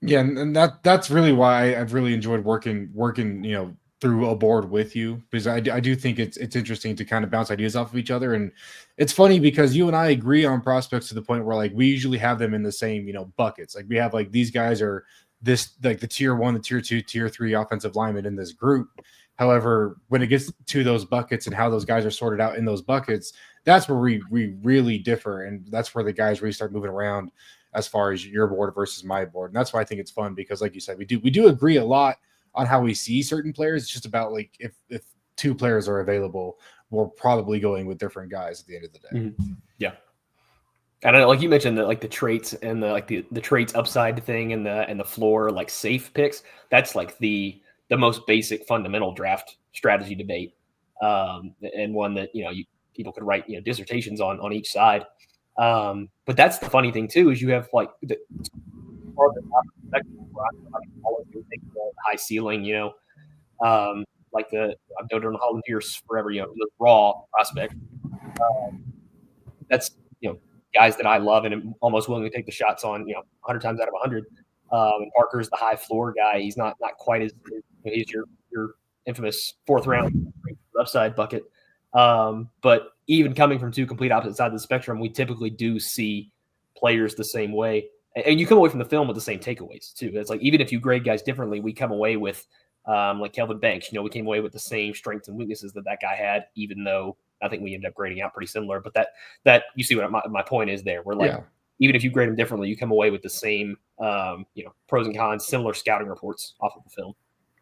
Yeah, and that's really why I've really enjoyed working, through a board with you because I do think it's interesting to kind of bounce ideas off of each other. And it's funny because you and I agree on prospects to the point where like we usually have them in the same, buckets. Like we have like these guys are this like the tier one, the tier two, tier three offensive linemen in this group. However, when it gets to those buckets and how those guys are sorted out in those buckets, that's where we really differ. And that's where the guys really start moving around as far as your board versus my board. And that's why I think it's fun because, like you said, we do agree a lot on how we see certain players. It's just about like if two players are available, we're probably going with different guys at the end of the day. Mm-hmm. Yeah. And I know, like you mentioned, that like the traits and the traits upside thing and the floor like safe picks. That's like the most basic fundamental draft strategy debate, and one that people could write dissertations on each side. But that's the funny thing too is you have like the farther out of the spectrum where I'm always going to think the high ceiling, like I've noted on Holland Pierce forever, the raw prospect. That's guys that I love and am almost willing to take the shots on 100 times out of 100. And Parker's the high floor guy. He's not quite as he's your infamous fourth round upside bucket. But even coming from two complete opposite sides of the spectrum, we typically do see players the same way, and you come away from the film with the same takeaways too. It's like even if you grade guys differently, we come away with like Kelvin Banks. We came away with the same strengths and weaknesses that guy had, even though I think we ended up grading out pretty similar. But that you see what my point is there. We're like, Yeah. even if you grade them differently, you come away with the same pros and cons, similar scouting reports off of the film.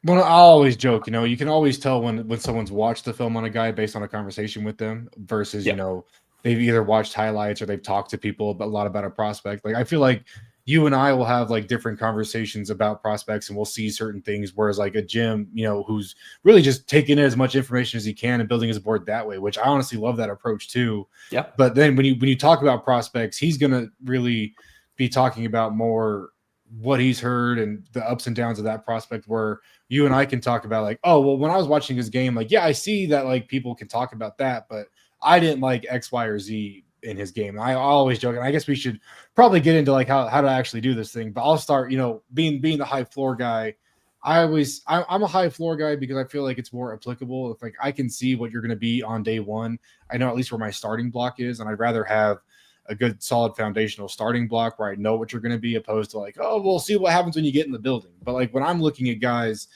Well, I always joke, you can always tell when someone's watched the film on a guy based on a conversation with them versus, Yeah. they've either watched highlights or they've talked to people a lot about a prospect. Like I feel like you and I will have like different conversations about prospects and we'll see certain things. Whereas like a Jim, who's really just taking in as much information as he can and building his board that way, which I honestly love that approach too. Yeah. But then when you talk about prospects, he's gonna really be talking about more what he's heard and the ups and downs of that prospect where you and I can talk about like, oh, well, when I was watching his game, like, yeah, I see that like people can talk about that, but I didn't like X, Y, or Z in his game. I always joke, and I guess we should probably get into like how to actually do this thing. But I'll start, being the high floor guy. I'm a high floor guy because I feel like it's more applicable. If like I can see what you're going to be on day one, I know at least where my starting block is, and I'd rather have a good solid foundational starting block where I know what you're going to be, opposed to like, oh, we'll see what happens when you get in the building. But like when I'm looking at guys,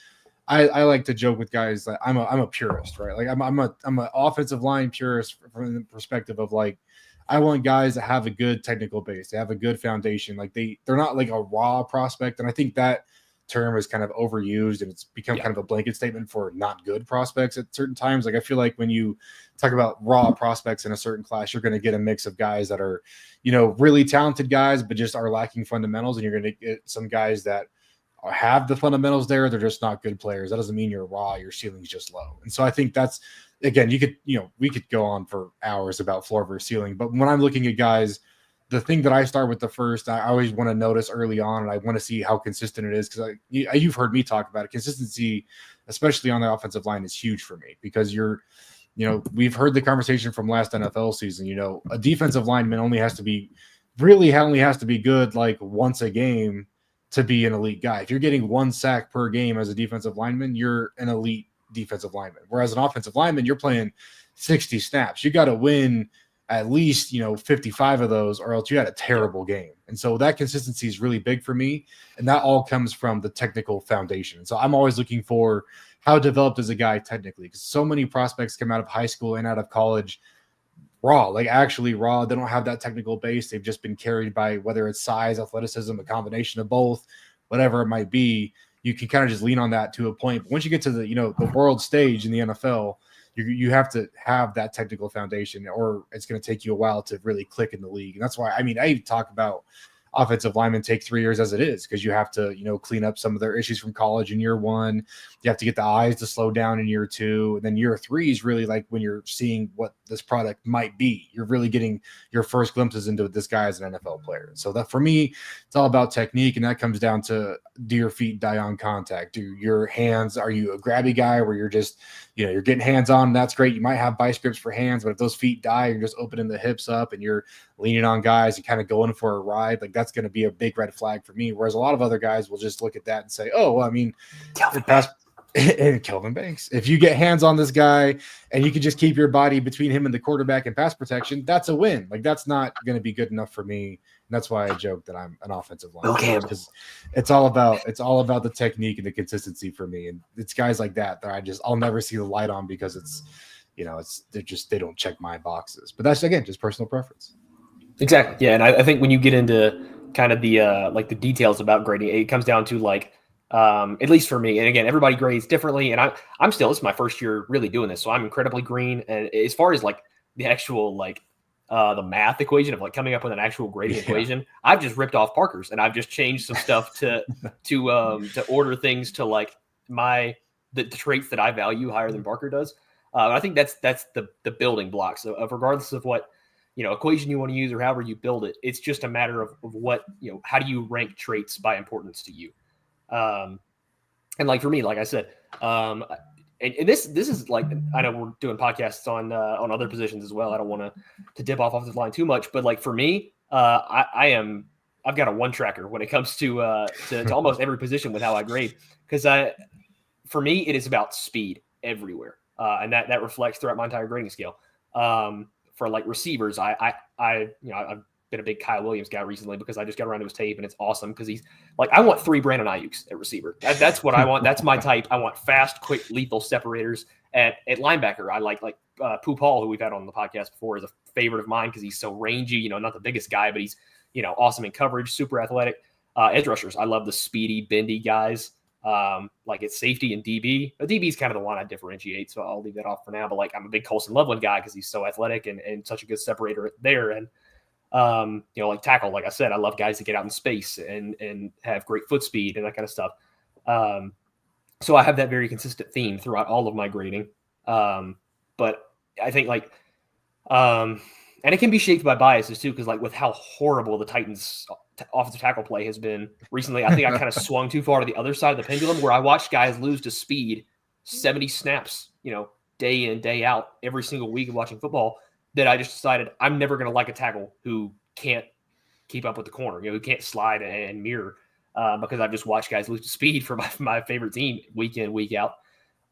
I like to joke with guys that I'm a purist, right? Like I'm an offensive line purist from the perspective of like I want guys that have a good technical base, they have a good foundation. Like they're not like a raw prospect, and I think that term is kind of overused and it's become Yeah. kind of a blanket statement for not good prospects at certain times. Like I feel like when you talk about raw prospects in a certain class, you're going to get a mix of guys that are, really talented guys, but just are lacking fundamentals. And you're going to get some guys that have the fundamentals there. They're just not good players. That doesn't mean you're raw. Your ceiling's just low. And so I think that's, again, we could go on for hours about floor versus ceiling. But when I'm looking at guys, the thing that I start with the first, I always want to notice early on, and I want to see how consistent it is because you've heard me talk about it. Consistency, especially on the offensive line, is huge for me because we've heard the conversation from last NFL season. A defensive lineman only has to be good like once a game to be an elite guy. If you're getting one sack per game as a defensive lineman, you're an elite defensive lineman. Whereas an offensive lineman, you're playing 60 snaps. You got to win at least 55 of those or else you had a terrible game. And so that consistency is really big for me, and that all comes from the technical foundation. So I'm always looking for how developed is a guy technically, because so many prospects come out of high school and out of college raw, like actually raw. They don't have that technical base. They've just been carried by whether it's size, athleticism, a combination of both, whatever it might be. You can kind of just lean on that to a point. But once you get to the world stage in the NFL, you have to have that technical foundation, or it's going to take you a while to really click in the league. And that's why, I talk about offensive linemen take 3 years as it is, because you have to, clean up some of their issues from college in year one. You have to get the eyes to slow down in year two. And then year three is really like when you're seeing what this product might be. You're really getting your first glimpses into this guy as an NFL player. So that for me, it's all about technique. And that comes down to do your feet die on contact? Do your hands, are you a grabby guy where you're just, you're getting hands on? That's great. You might have vice grips for hands, but if those feet die, you're just opening the hips up and you're leaning on guys and kind of going for a ride. Like that's going to be a big red flag for me. Whereas a lot of other guys will just look at that and say, oh, well, I mean, and Kelvin Banks. If you get hands on this guy and you can just keep your body between him and the quarterback in pass protection, that's a win. Like that's not going to be good enough for me. And that's why I joke that I'm an offensive line coach, because it's all about the technique and the consistency for me. And it's guys like that I'll never see the light on because it's, they don't check my boxes. But that's, again, just personal preference. Exactly. Yeah. And I think when you get into kind of the like the details about grading, it comes down to like, at least for me, and again, everybody grades differently, and I'm still, this is my first year really doing this, so I'm incredibly green. And as far as like the actual like the math equation of like coming up with an actual grading equation, I've just ripped off Parker's, and I've just changed some stuff to order things to like the traits that I value higher than Parker does. I think that's the building blocks of regardless of what equation you want to use or however you build it. It's just a matter of what how do you rank traits by importance to you. And like for me, like I said, and this is like, I know we're doing podcasts on other positions as well. I don't want to dip off this line too much, but like for me, I've got a one tracker when it comes to almost every position with how I grade, because for me it is about speed everywhere, and that reflects throughout my entire grading scale. For like receivers, I've been a big Kyle Williams guy recently because I just got around to his tape and it's awesome because he's like, I want 3 Brandon Ayuks at receiver. That's what I want. That's my type. I want fast, quick, lethal separators at linebacker. I like Pooh Paul, who we've had on the podcast before, is a favorite of mine because he's so rangy, not the biggest guy, but he's, awesome in coverage, super athletic. Edge rushers, I love the speedy, bendy guys. Like it's safety and DB. DB is kind of the one I differentiate, so I'll leave that off for now. But like I'm a big Colson Loveland guy because he's so athletic and such a good separator there. And like tackle, like I said, I love guys that get out in space and have great foot speed and that kind of stuff. So I have that very consistent theme throughout all of my grading. But I think like, and it can be shaped by biases too, because like with how horrible the Titans offensive tackle play has been recently, I think I kind of swung too far to the other side of the pendulum where I watched guys lose to speed 70 snaps, day in, day out, every single week of watching football, that I just decided I'm never going to like a tackle who can't keep up with the corner, who can't slide and mirror, because I've just watched guys lose to speed for my favorite team week in, week out.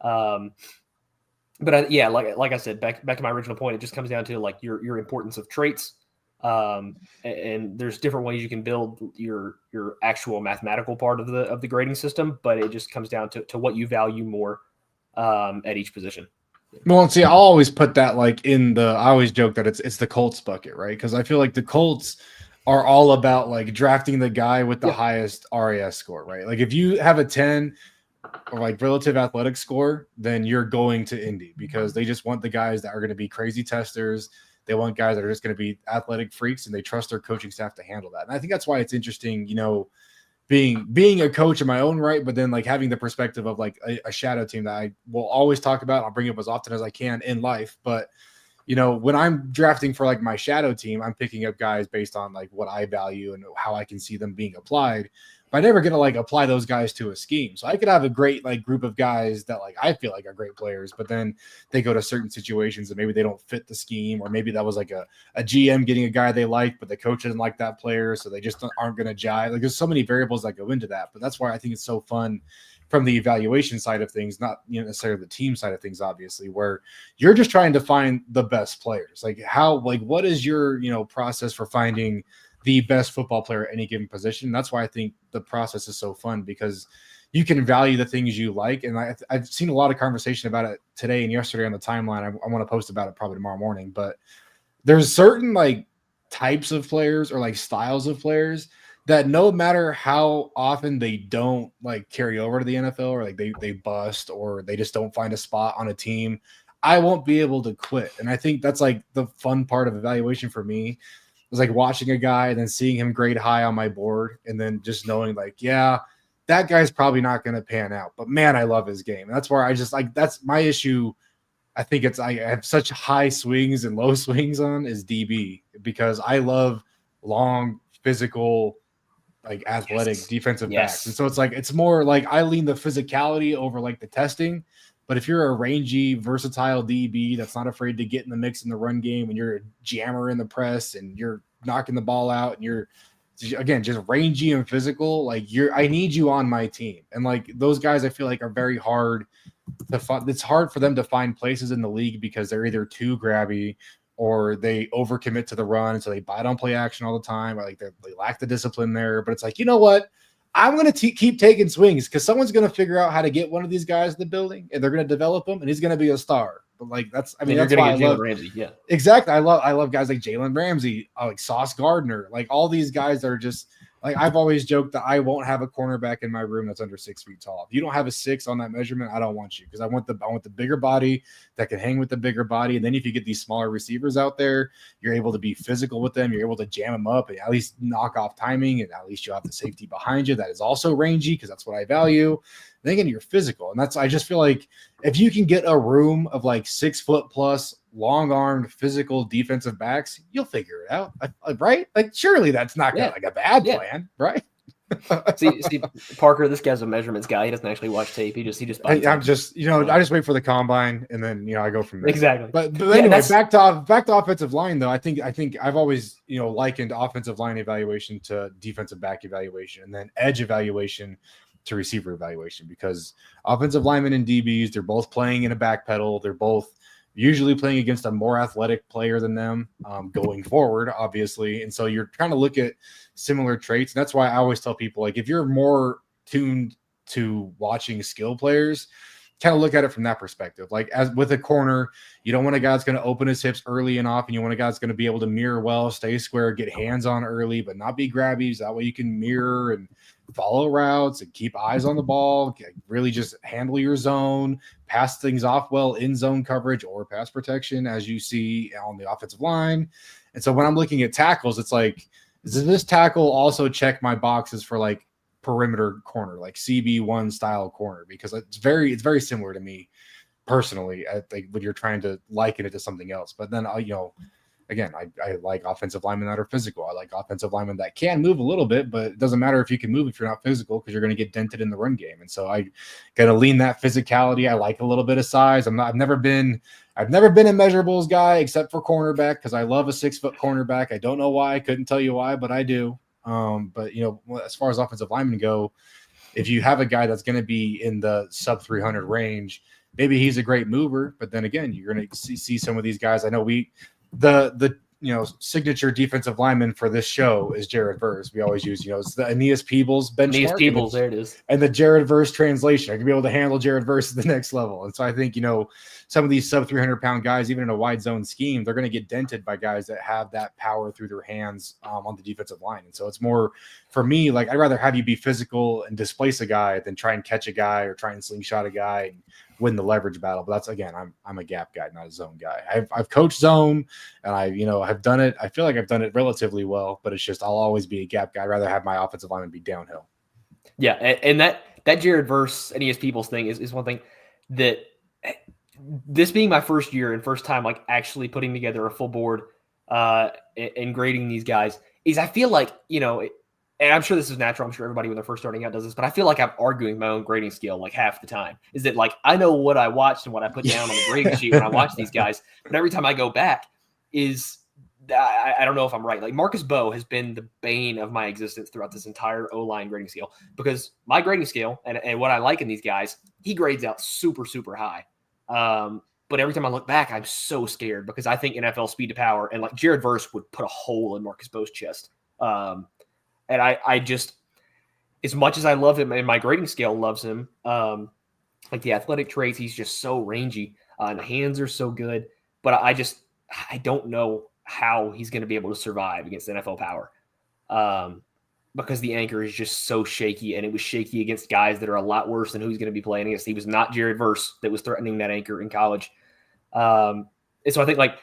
But like I said, back to my original point, it just comes down to like your importance of traits. And there's different ways you can build your actual mathematical part of the grading system, but it just comes down to what you value more at each position. Well, see, I'll always put that like I always joke that it's the Colts bucket, right? Because I feel like the Colts are all about like drafting the guy with the highest RAS score, right? Like if you have a 10 or like relative athletic score, then you're going to Indy because they just want the guys that are going to be crazy testers. They want guys that are just going to be athletic freaks, and they trust their coaching staff to handle that. And I think that's why it's interesting, being a coach in my own right, but then like having the perspective of like a shadow team that I will always talk about. I'll bring up as often as I can in life. But, when I'm drafting for like my shadow team, I'm picking up guys based on like what I value and how I can see them being applied. But I'm never going to like apply those guys to a scheme. So I could have a great like group of guys that like I feel like are great players, but then they go to certain situations and maybe they don't fit the scheme, or maybe that was like a GM getting a guy they like, but the coach doesn't like that player, so they just aren't going to jive. Like there's so many variables that go into that, but that's why I think it's so fun from the evaluation side of things, not necessarily the team side of things, obviously, where you're just trying to find the best players. Like what is your process for finding the best football player at any given position? And that's why I think the process is so fun, because you can value the things you like. And I've seen a lot of conversation about it today and yesterday on the timeline. I want to post about it probably tomorrow morning, but there's certain like types of players or like styles of players that no matter how often they don't like carry over to the NFL, or like they bust, or they just don't find a spot on a team, I won't be able to quit. And I think that's like the fun part of evaluation for me. Was like watching a guy and then seeing him grade high on my board, and then just knowing like, yeah, that guy's probably not going to pan out, but man, I love his game. And that's where I just like, that's my issue. I think I have such high swings and low swings on is DB, because I love long, physical, like athletic defensive backs. And Yes. so it's like, it's more like I lean the physicality over like the testing. But if you're a rangy, versatile DB that's not afraid to get in the mix in the run game, and you're a jammer in the press and you're knocking the ball out and you're, again, just rangy and physical, like I need you on my team. And like those guys, I feel like are very hard to find. It's hard for them to find places in the league because they're either too grabby or they overcommit to the run. So they bite on play action all the time, or like they lack the discipline there. But it's like, you know what? I'm going to keep taking swings because someone's going to figure out how to get one of these guys in the building and they're going to develop him and he's going to be a star. But like, that's why I love Ramsey. Yeah, exactly. I love guys like Jalen Ramsey, like Sauce Gardner, like all these guys that are just like, I've always joked that I won't have a cornerback in my room that's under 6 feet tall. If you don't have a 6 on that measurement, I don't want you, because I want the bigger body that can hang with the bigger body. And then if you get these smaller receivers out there, you're able to be physical with them. You're able to jam them up and at least knock off timing, and at least you have the safety behind you that is also rangy, because that's what I value. Then again, you're physical, and I just feel like if you can get a room of like 6 foot plus, long-armed, physical defensive backs, you'll figure it out, right? Like, surely that's not like a bad plan, right? see, Parker, this guy's a measurements guy. He doesn't actually watch tape. He just. I'm just, I just wait for the combine, and then I go from there. Exactly. But anyway, back to offensive line though. I think I've always likened offensive line evaluation to defensive back evaluation, and then edge evaluation to receiver evaluation, because offensive linemen and DBs, they're both playing in a back pedal. They're both usually playing against a more athletic player than them going forward, obviously. And so you're trying to look at similar traits. And that's why I always tell people, like, if you're more tuned to watching skill players, kind of look at it from that perspective. Like, as with a corner, you don't want a guy that's going to open his hips early and often. You want a guy that's going to be able to mirror well, stay square, get hands on early, but not be grabby. So that way you can mirror and follow routes and keep eyes on the ball, really just handle your zone, pass things off well in zone coverage or pass protection, as you see on the offensive line. And so when I'm looking at tackles, it's like, does this tackle also check my boxes for like perimeter corner, like CB1 style corner? Because it's very similar to me personally, I think, when you're trying to liken it to something else. But then again, I like offensive linemen that are physical. I like offensive linemen that can move a little bit, but it doesn't matter if you can move if you're not physical, because you're going to get dented in the run game. And so I got to lean that physicality. I like a little bit of size. I've never been a measurables guy except for cornerback, because I love a 6 foot cornerback. I don't know why. I couldn't tell you why, but I do. But as far as offensive linemen go, if you have a guy that's going to be in the sub 300 range, maybe he's a great mover. But then again, you're going to see some of these guys. I know the signature defensive lineman for this show is Jared Verse. We always use, it's the Aeneas Peebles benchmark. Aeneas Peebles, there it is. And the Jared Verse translation. I can be able to handle Jared Verse at the next level. And so I think, some of these sub 300 pound guys, even in a wide zone scheme, they're going to get dented by guys that have that power through their hands on the defensive line. And so it's more, for me, like, I'd rather have you be physical and displace a guy than try and catch a guy or try and slingshot a guy and win the leverage battle. But that's, again, I'm a gap guy, not a zone guy. I've coached zone, and I've done it. I feel like I've done it relatively well, but it's just, I'll always be a gap guy. I'd rather have my offensive lineman be downhill. Yeah. And that Jared Verse, Aeneas Peebles thing is one thing that, this being my first year and first time like actually putting together a full board and grading these guys, is I feel like, and I'm sure this is natural. I'm sure everybody when they're first starting out does this, but I feel like I'm arguing my own grading scale like half the time. Is that like, I know what I watched and what I put down on the grading sheet when I watch these guys, but every time I go back I don't know if I'm right. Like, Marcus Bowe has been the bane of my existence throughout this entire O-line grading scale, because my grading scale and what I like in these guys, he grades out super, super high. But every time I look back, I'm so scared, because I think NFL speed to power, and like Jared Verse would put a hole in Marcus Bowe's chest. And I just, as much as I love him and my grading scale loves him, like the athletic traits, he's just so rangy and the hands are so good, but I don't know how he's going to be able to survive against NFL power. Because the anchor is just so shaky, and it was shaky against guys that are a lot worse than who he's going to be playing against. He was not Jared Verse that was threatening that anchor in college. And so I think like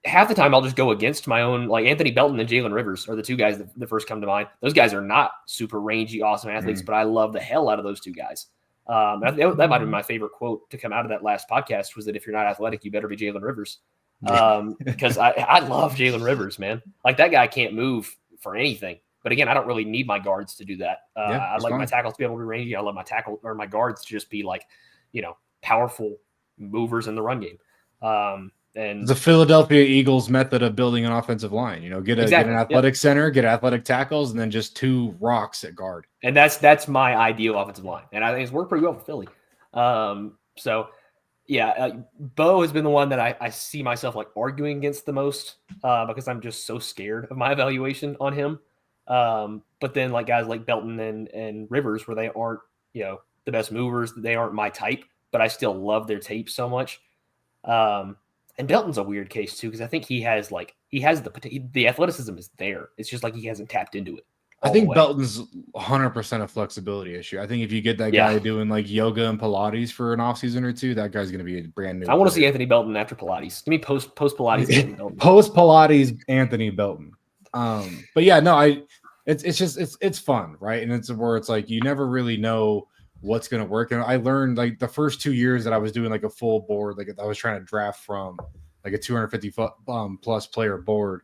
half the time I'll just go against my own, like Anthony Belton and Jalen Rivers are the two guys that first come to mind. Those guys are not super rangy, awesome athletes, but I love the hell out of those two guys. That might have been my favorite quote to come out of that last podcast, was that if you're not athletic, you better be Jalen Rivers. Because I love Jalen Rivers, man. Like, that guy can't move for anything. But again, I don't really need my guards to do that. I like my tackles to be able to be rangy. I love my tackle or my guards to just be like, powerful movers in the run game. And the Philadelphia Eagles method of building an offensive line, get an athletic center, get athletic tackles, and then just 2 rocks at guard. And that's my ideal offensive line. And I think it's worked pretty well for Philly. Bo has been the one that I see myself like arguing against the most because I'm just so scared of my evaluation on him. But then like guys like Belton and Rivers, where they aren't, the best movers, they aren't my type, but I still love their tape so much. And Belton's a weird case too, because I think he has the athleticism is there. It's just like he hasn't tapped into it. I think Belton's 100% a flexibility issue. I think if you get that guy doing like yoga and Pilates for an offseason or 2, that guy's going to be a brand new. I want to see Anthony Belton after Pilates. Give me post Pilates. Post Pilates Anthony Belton. But yeah, no, it's fun, right? And it's where it's like you never really know what's going to work. And I learned like the first 2 years that I was doing like a full board, like I was trying to draft from like a 250 plus player board.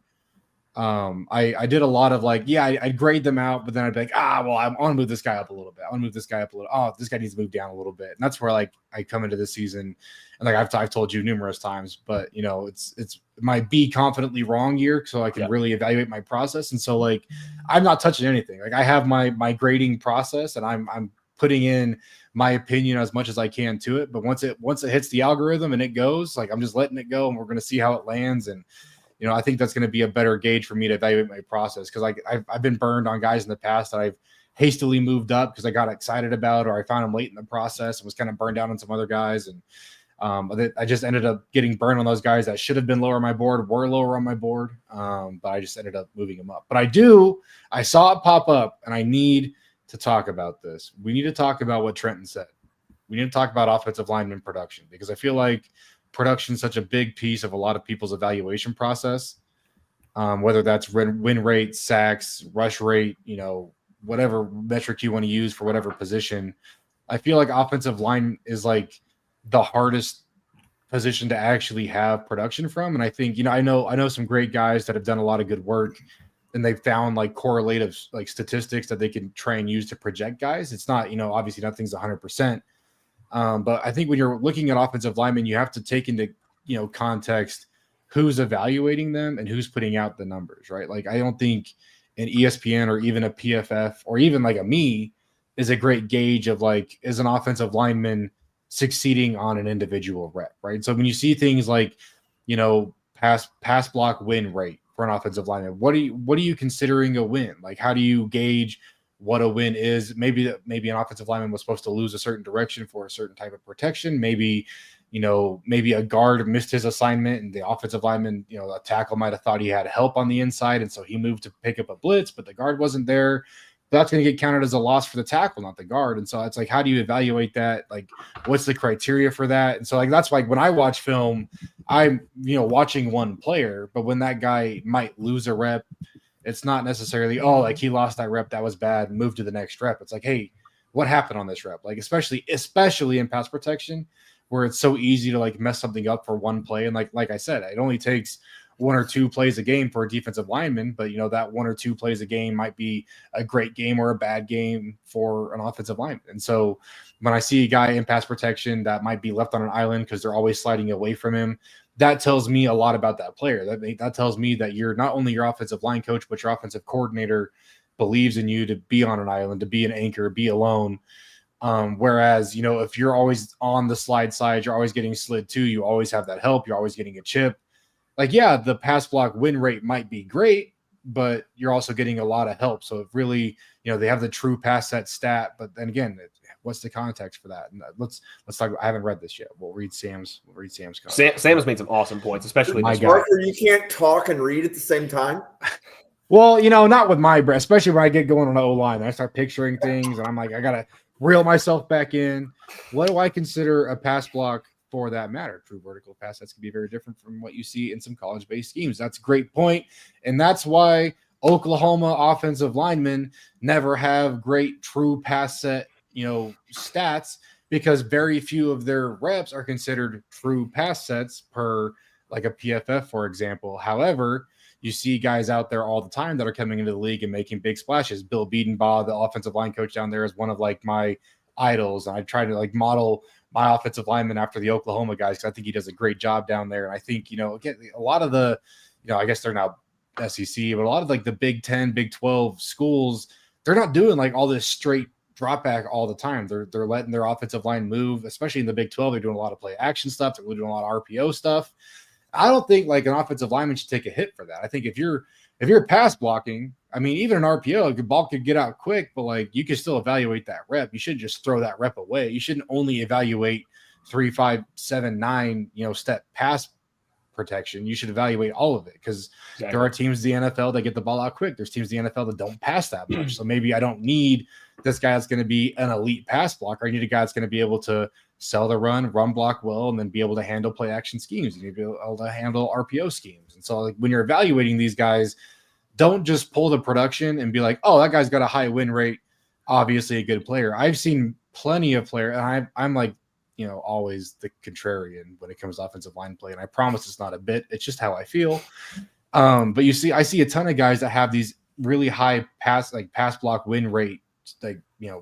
I did a lot of like, I'd grade them out, but then I'd be like, I want to move this guy up a little bit. I want to move this guy up a little. Oh, this guy needs to move down a little bit. And that's where like I come into this season, and like I've told you numerous times, but it's my be confidently wrong year, so I can really evaluate my process. And so like I'm not touching anything. Like I have my grading process, and I'm putting in my opinion as much as I can to it. But once it hits the algorithm and it goes, like I'm just letting it go, and we're going to see how it lands. And I think that's going to be a better gauge for me to evaluate my process, because like I've been burned on guys in the past that I've hastily moved up because I got excited about, or I found them late in the process and was kind of burned down on some other guys. And I just ended up getting burned on those guys that should have been lower on my board, were lower on my board. But I just ended up moving them up. But I saw it pop up, and I need to talk about this. We need to talk about what Trenton said. We need to talk about offensive lineman production, because I feel like production is such a big piece of a lot of people's evaluation process, whether that's win rate, sacks, rush rate, whatever metric you want to use for whatever position. I feel like offensive line is like the hardest position to actually have production from. And I think, I know some great guys that have done a lot of good work, and they've found like correlative like statistics that they can try and use to project guys. It's not, obviously nothing's 100%. But I think when you're looking at offensive linemen, you have to take into, context who's evaluating them and who's putting out the numbers, right? Like, I don't think an ESPN or even a PFF or even like a me is a great gauge of like, is an offensive lineman succeeding on an individual rep, right? So when you see things like, pass block win rate for an offensive lineman, what are you considering a win? Like, how do you gauge what a win is? Maybe an offensive lineman was supposed to lose a certain direction for a certain type of protection. Maybe a guard missed his assignment, and the offensive lineman, a tackle might have thought he had help on the inside, and so he moved to pick up a blitz, but the guard wasn't there. That's going to get counted as a loss for the tackle, not the guard. And so it's like, how do you evaluate that? Like, what's the criteria for that? And so like, that's like when I watch film, I'm, watching one player, but when that guy might lose a rep, it's not necessarily, like he lost that rep, that was bad, move to the next rep. It's like, hey, what happened on this rep? Like, especially in pass protection, where it's so easy to like mess something up for one play. And like I said, it only takes 1 or 2 plays a game for a defensive lineman, but that 1 or 2 plays a game might be a great game or a bad game for an offensive lineman. And so when I see a guy in pass protection that might be left on an island because they're always sliding away from him, that tells me a lot about that player. That tells me that you're not only your offensive line coach, but your offensive coordinator believes in you to be on an island, to be an anchor, be alone. Whereas, if you're always on the slide side, you're always getting slid too, you always have that help, you're always getting a chip. Like, yeah, the pass block win rate might be great, but you're also getting a lot of help. So it really, they have the true pass set stat, but then again, what's the context for that? And let's talk. I haven't read this yet. We'll read Sam's comment. Sam has made some awesome points, especially my guy. You can't talk and read at the same time. Well, not with my breath, especially when I get going on the O-line. I start picturing things, and I'm like, I gotta reel myself back in. What do I consider a pass block? For that matter, true vertical pass sets can be very different from what you see in some college-based schemes. That's a great point, and that's why Oklahoma offensive linemen never have great true pass set, stats, because very few of their reps are considered true pass sets per like a PFF, for example. However, you see guys out there all the time that are coming into the league and making big splashes. Bill Biedenbaugh, the offensive line coach down there, is one of like my idols. And I try to like model my offensive lineman after the Oklahoma guys, because I think he does a great job down there. And I think, again, a lot of the, I guess they're now SEC, but a lot of like the Big 10, Big 12 schools, they're not doing like all this straight drop back all the time. They're letting their offensive line move, especially in the Big 12. They're doing a lot of play action stuff. They're doing a lot of RPO stuff. I don't think like an offensive lineman should take a hit for that. I think if you're pass blocking, I mean, even an RPO, the ball could get out quick, but like you can still evaluate that rep. You shouldn't just throw that rep away. You shouldn't only evaluate 3, 5, 7, 9, step pass protection. You should evaluate all of it, because there are teams in the NFL that get the ball out quick. There's teams in the NFL that don't pass that much. So maybe I don't need this guy that's going to be an elite pass blocker. I need a guy that's going to be able to sell the run block well, and then be able to handle play action schemes. You need to be able to handle RPO schemes. And so like when you're evaluating these guys, don't just pull the production and be like, oh, that guy's got a high win rate, obviously a good player. I've seen plenty of players, and I'm like, always the contrarian when it comes to offensive line play. And I promise it's not a bit. It's just how I feel. But I see a ton of guys that have these really high pass block win rate,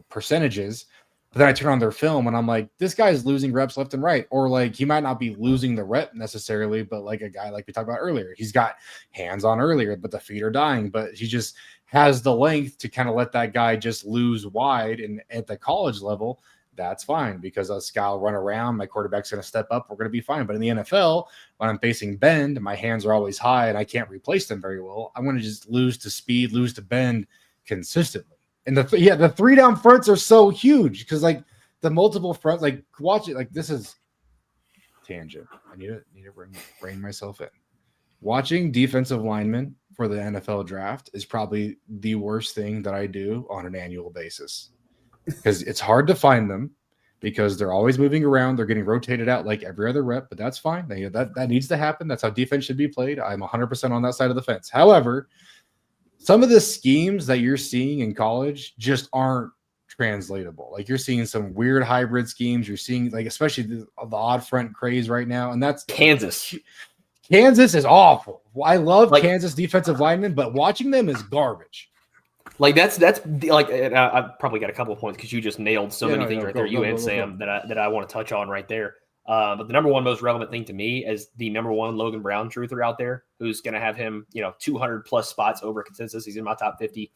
percentages. But then I turn on their film and I'm like, this guy's losing reps left and right. Or like, he might not be losing the rep necessarily, but like a guy like we talked about earlier, he's got hands on earlier, but the feet are dying, but he just has the length to kind of let that guy just lose wide. And at the college level, that's fine, because a scout will run around, my quarterback's going to step up, we're going to be fine. But in the NFL, when I'm facing bend, my hands are always high and I can't replace them very well. I'm going to just lose to speed, lose to bend consistently. And the 3 down fronts are so huge, because like the multiple fronts, like watch it, like this is tangent. I need to rein myself in. Watching defensive linemen for the NFL draft is probably the worst thing that I do on an annual basis, because it's hard to find them, because they're always moving around. They're getting rotated out like every other rep, but that's fine. That needs to happen. That's how defense should be played. I'm 100% on that side of the fence. However, some of the schemes that you're seeing in college just aren't translatable. Like you're seeing some weird hybrid schemes. You're seeing like, especially the odd front craze right now. And that's Kansas. Kansas is awful. I love Kansas defensive linemen, but watching them is garbage. Like that's like, I've probably got a couple of points because you just nailed so many things right there. You and Sam that I want to touch on right there. But the number one most relevant thing to me is the number one Logan Brown truther out there, who's going to have him, 200 plus spots over consensus. He's in my top 50.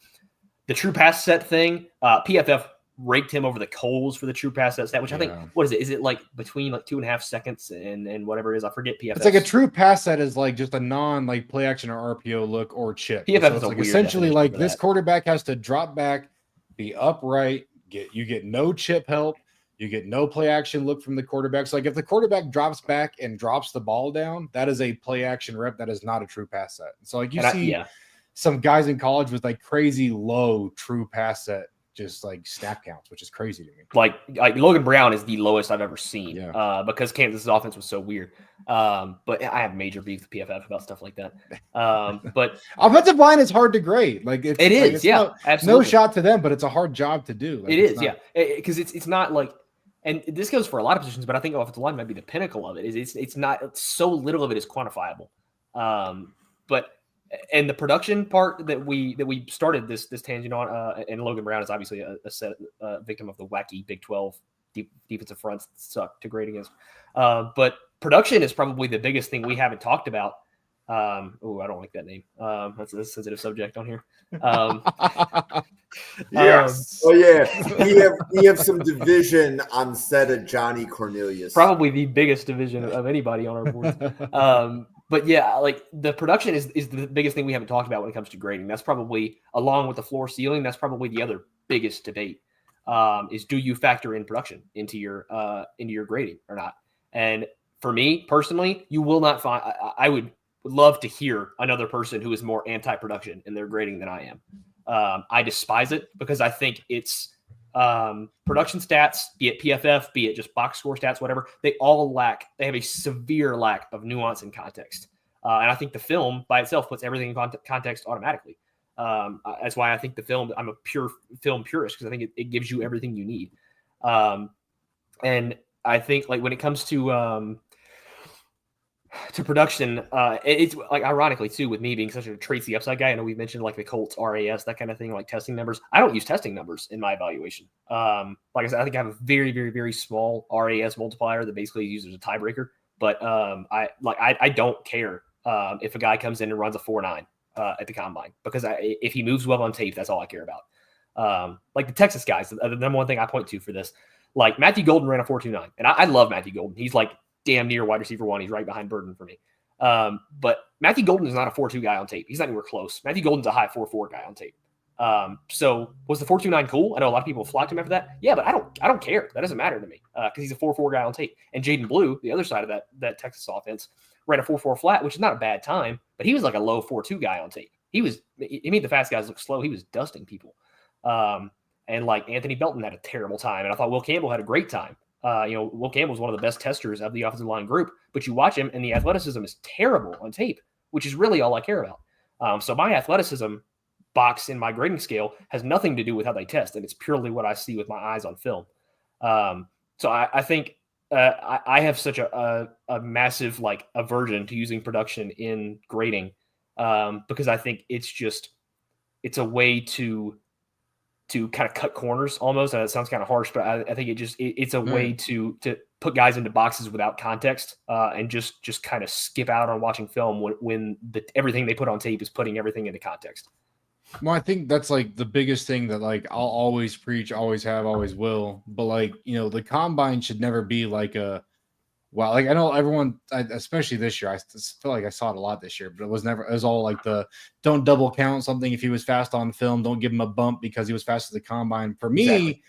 The true pass set thing, PFF raked him over the coals for the true pass set stat, which I think, what is it? Is it like between like 2.5 seconds and whatever it is? I forget PFF. It's like a true pass set is like just a non like play action or RPO look or chip. PFF so is like essentially like this quarterback has to drop back, be upright, get no chip help. You get no play action look from the quarterback. So like if the quarterback drops back and drops the ball down, that is a play action rep. That is not a true pass set. So like you see some guys in college with like crazy low true pass set, just like snap counts, which is crazy to me. Like Logan Brown is the lowest I've ever seen because Kansas's offense was so weird. But I have major beef with PFF about stuff like that. But offensive line is hard to grade. Like it is, absolutely. No shot to them, but it's a hard job to do. Like, it is, because it's not like. And this goes for a lot of positions, but I think offensive line might be the pinnacle of it. It's not so little of it is quantifiable. But the production part that we started this tangent on, and Logan Brown is obviously a victim of the wacky Big 12 defensive fronts that suck to grade against. But production is probably the biggest thing we haven't talked about. I don't like that name. That's a sensitive subject on here. Yes. We have some division on set of Johnny Cornelius. Probably the biggest division of anybody on our board. But yeah, like the production is the biggest thing we haven't talked about when it comes to grading. That's probably, along with the floor ceiling, that's probably the other biggest debate. Is do you factor in production into your grading or not? And for me personally, you will not find. I would love to hear another person who is more anti-production in their grading than I am. I despise it because I think it's production stats, be it PFF, be it just box score stats, whatever. They have a severe lack of nuance and context. And I think the film by itself puts everything in context automatically. That's why I think the film, I'm a pure film purist, because I think it gives you everything you need. And I think like when it comes to To production, it's like ironically too with me being such a Tracy upside guy. I know we mentioned like the Colts RAS, that kind of thing, like testing numbers. I don't use testing numbers in my evaluation. Like I said, I think I have a very, very, very small RAS multiplier that basically uses a tiebreaker. But I don't care if a guy comes in and runs a 4.9 at the combine, because if he moves well on tape, that's all I care about. Like the Texas guys, the number one thing I point to for this, like Matthew Golden ran a 4.29, and I love Matthew Golden. He's like damn near wide receiver 1. He's right behind Burden for me. But Matthew Golden is not a 4.2 guy on tape. He's not anywhere close. Matthew Golden's a high 4.4 guy on tape. So was the 4.29 cool? I know a lot of people flocked him after that. Yeah, but I don't care. That doesn't matter to me because he's a 4.4 guy on tape. And Jaden Blue, the other side of that Texas offense, ran a 4.4 flat, which is not a bad time, but he was like a low 4.2 guy on tape. He made the fast guys look slow. He was dusting people. And like Anthony Belton had a terrible time, and I thought Will Campbell had a great time. Will Campbell was one of the best testers of the offensive line group, but you watch him and the athleticism is terrible on tape, which is really all I care about. So my athleticism box in my grading scale has nothing to do with how they test, and it's purely what I see with my eyes on film. So I think I have such a massive like aversion to using production in grading because I think it's a way to kind of cut corners almost. And it sounds kind of harsh, but I think it's a way to put guys into boxes without context and just kind of skip out on watching film when everything they put on tape is putting everything into context. Well, I think that's like the biggest thing that like I'll always preach, always have, always will. But like, the combine should never be like like I know everyone, especially this year, I feel like I saw it a lot this year, but it was all like don't double count something if he was fast on film, don't give him a bump because he was fast at the combine. For me,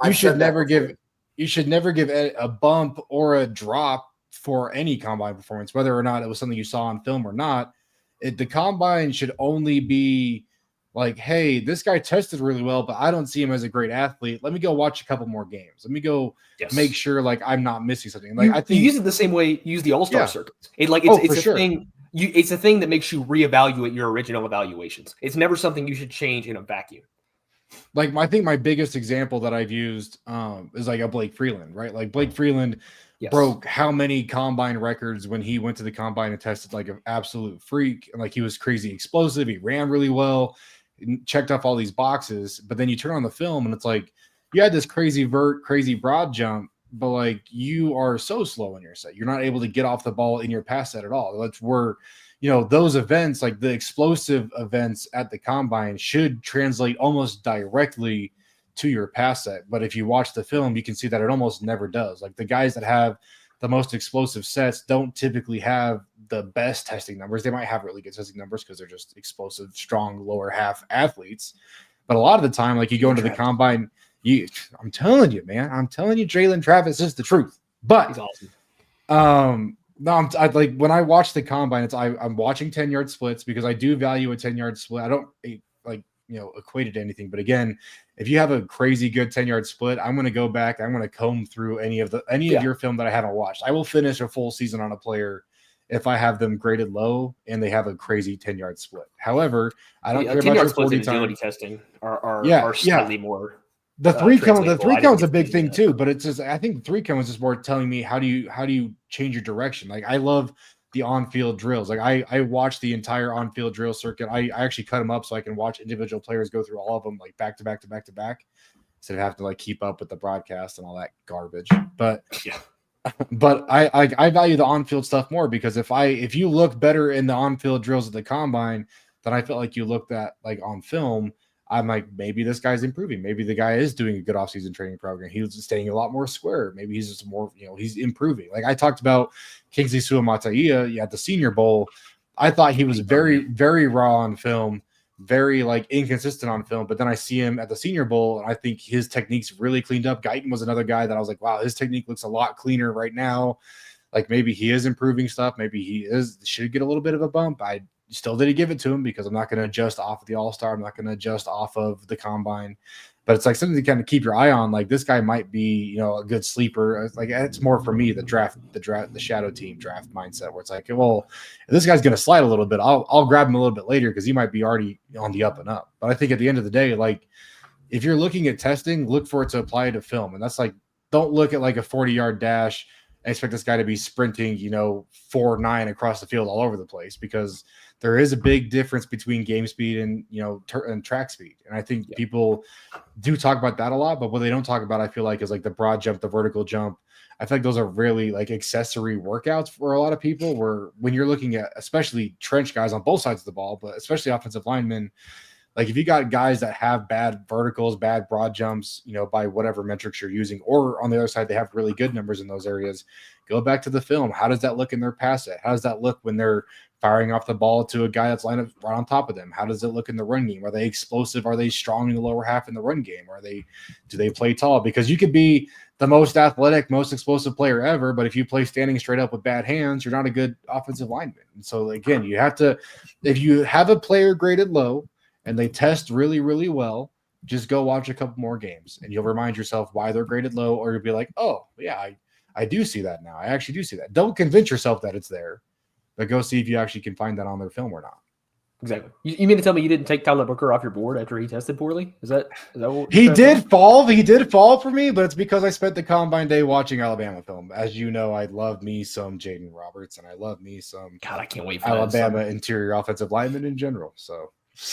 exactly. You should never give a bump or a drop for any combine performance, whether or not it was something you saw on film or not. The combine should only be like, hey, this guy tested really well, but I don't see him as a great athlete. Let me go watch a couple more games. Let me go make sure like I'm not missing something. Like I think you use it the same way you use the All-Star circuits. It's a thing. It's a thing that makes you reevaluate your original evaluations. It's never something you should change in a vacuum. Like I think my biggest example that I've used is like a Blake Freeland, right? Like Blake Freeland broke how many combine records when he went to the combine and tested like an absolute freak. And like he was crazy explosive. He ran really well. Checked off all these boxes, but then you turn on the film and it's like you had this crazy crazy broad jump, but like you are so slow in your set. You're not able to get off the ball in your pass set at all. That's where, those events, like the explosive events at the combine, should translate almost directly to your pass set. But if you watch the film, you can see that it almost never does. Like the guys that have the most explosive sets don't typically have the best testing numbers. They might have really good testing numbers because they're just explosive, strong, lower half athletes. But a lot of the time, like you go into the combine, I'm telling you, man, Jalen Travis is the truth. But he's awesome. I like when I watch the combine, I'm watching 10-yard splits because I do value a 10-yard split. I don't equate it to anything. But again, if you have a crazy good 10-yard split, I'm going to go back. I'm going to comb through any of your film that I haven't watched. I will finish a full season on a player if I have them graded low and they have a crazy 10-yard split. However, I don't care about your 40 agility testing are slightly more. The three count's a big thing too, but it's just I think the 3 count is just more telling me how do you change your direction. Like I love the on-field drills. Like I watch the entire on-field drill circuit. I actually cut them up so I can watch individual players go through all of them like back to back instead of having to like keep up with the broadcast and all that garbage. But I value the on-field stuff more because if you look better in the on-field drills at the combine than I felt like you looked at like on film, I'm like, maybe this guy's improving. Maybe the guy is doing a good offseason training program. He's staying a lot more square. Maybe he's just more, he's improving. Like I talked about Kingsley Suamataia at the Senior Bowl. I thought he was very, very raw on film, very like inconsistent on film. But then I see him at the Senior Bowl, and I think his technique's really cleaned up. Guyton was another guy that I was like, wow, his technique looks a lot cleaner right now. Like maybe he is improving stuff. Maybe he should get a little bit of a bump. I still didn't give it to him because I'm not going to adjust off of the All-Star. I'm not going to adjust off of the combine. But it's like something to kind of keep your eye on. Like this guy might be, a good sleeper. Like it's more for me the shadow team draft mindset where it's like, well, if this guy's going to slide a little bit, I'll grab him a little bit later because he might be already on the up and up. But I think at the end of the day, like if you're looking at testing, look for it to apply to film, and that's like don't look at like a 40-yard dash and expect this guy to be sprinting, 4.9 across the field all over the place, because there is a big difference between game speed and, and track speed. And I think people do talk about that a lot, but what they don't talk about, I feel like, is like the broad jump, the vertical jump. I feel like those are really like accessory workouts for a lot of people, where when you're looking at especially trench guys on both sides of the ball, but especially offensive linemen, like if you got guys that have bad verticals, bad broad jumps, by whatever metrics you're using, or on the other side, they have really good numbers in those areas, go back to the film. How does that look in their pass set? How does that look when they're firing off the ball to a guy that's lined up right on top of them? How does it look in the run game? Are they explosive? Are they strong in the lower half in the run game? Do they play tall? Because you could be the most athletic, most explosive player ever, but if you play standing straight up with bad hands, you're not a good offensive lineman. And so again, you have to, if you have a player graded low and they test really, really well, just go watch a couple more games and you'll remind yourself why they're graded low, or you'll be like, oh yeah, I do see that now. I actually do see that. Don't convince yourself that it's there, but go see if you actually can find that on their film or not. Exactly. You mean to tell me you didn't take Tyler Booker off your board after he tested poorly? Is that what he did fall? He did fall for me, but it's because I spent the combine day watching Alabama film. As you know, I love me some Jaden Roberts, and I love me some I can't wait for Alabama interior offensive linemen in general. So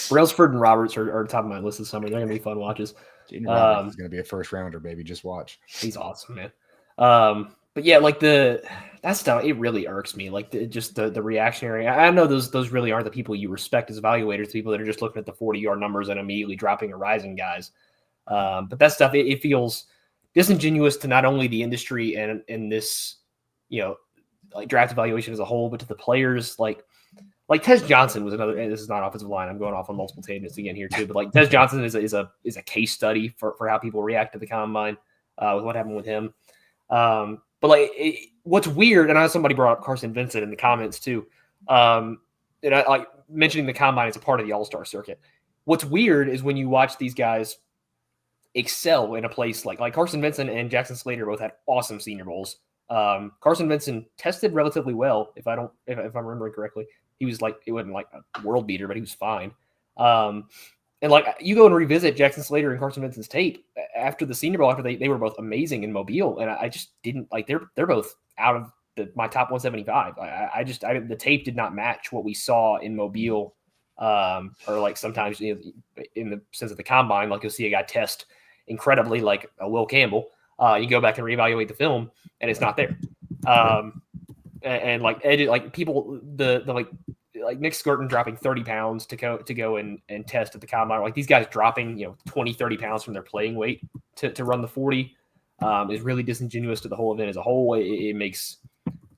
Brailsford and Roberts are top of my list this summer. They're gonna be fun watches. Jaden Roberts is gonna be a first rounder, baby. Just watch. He's awesome, man. But yeah, like that stuff, it really irks me. Like the reactionary. I know those really aren't the people you respect as evaluators. People that are just looking at the 40-yard numbers and immediately dropping or rising guys. But that stuff, it feels disingenuous to not only the industry and in this, like draft evaluation as a whole, but to the players. Like Tez Johnson was another. And this is not offensive line. I'm going off on multiple tangents again here too. But like Tez Johnson is a case study for how people react to the combine with what happened with him. But like, what's weird, and I know somebody brought up Carson Vincent in the comments too. And I like mentioning the combine as a part of the All-Star circuit. What's weird is when you watch these guys excel in a place like Carson Vincent and Jackson Slater both had awesome Senior Bowls. Carson Vincent tested relatively well, if I'm remembering correctly. He was like, it wasn't like a world beater, but he was fine. And like you go and revisit Jackson Slater and Carson Vincent's tape after the Senior Bowl, after they were both amazing in Mobile, and I just didn't like they're both out of my top 175. The tape did not match what we saw in Mobile, or like sometimes in the sense of the combine, like you'll see a guy test incredibly like a Will Campbell. You go back and reevaluate the film, and it's not there. And like edit, like people the like Nick Skirton dropping 30 pounds to go and test at the combine. Like these guys dropping, 20, 30 pounds from their playing weight to run the 40 is really disingenuous to the whole event as a whole. It makes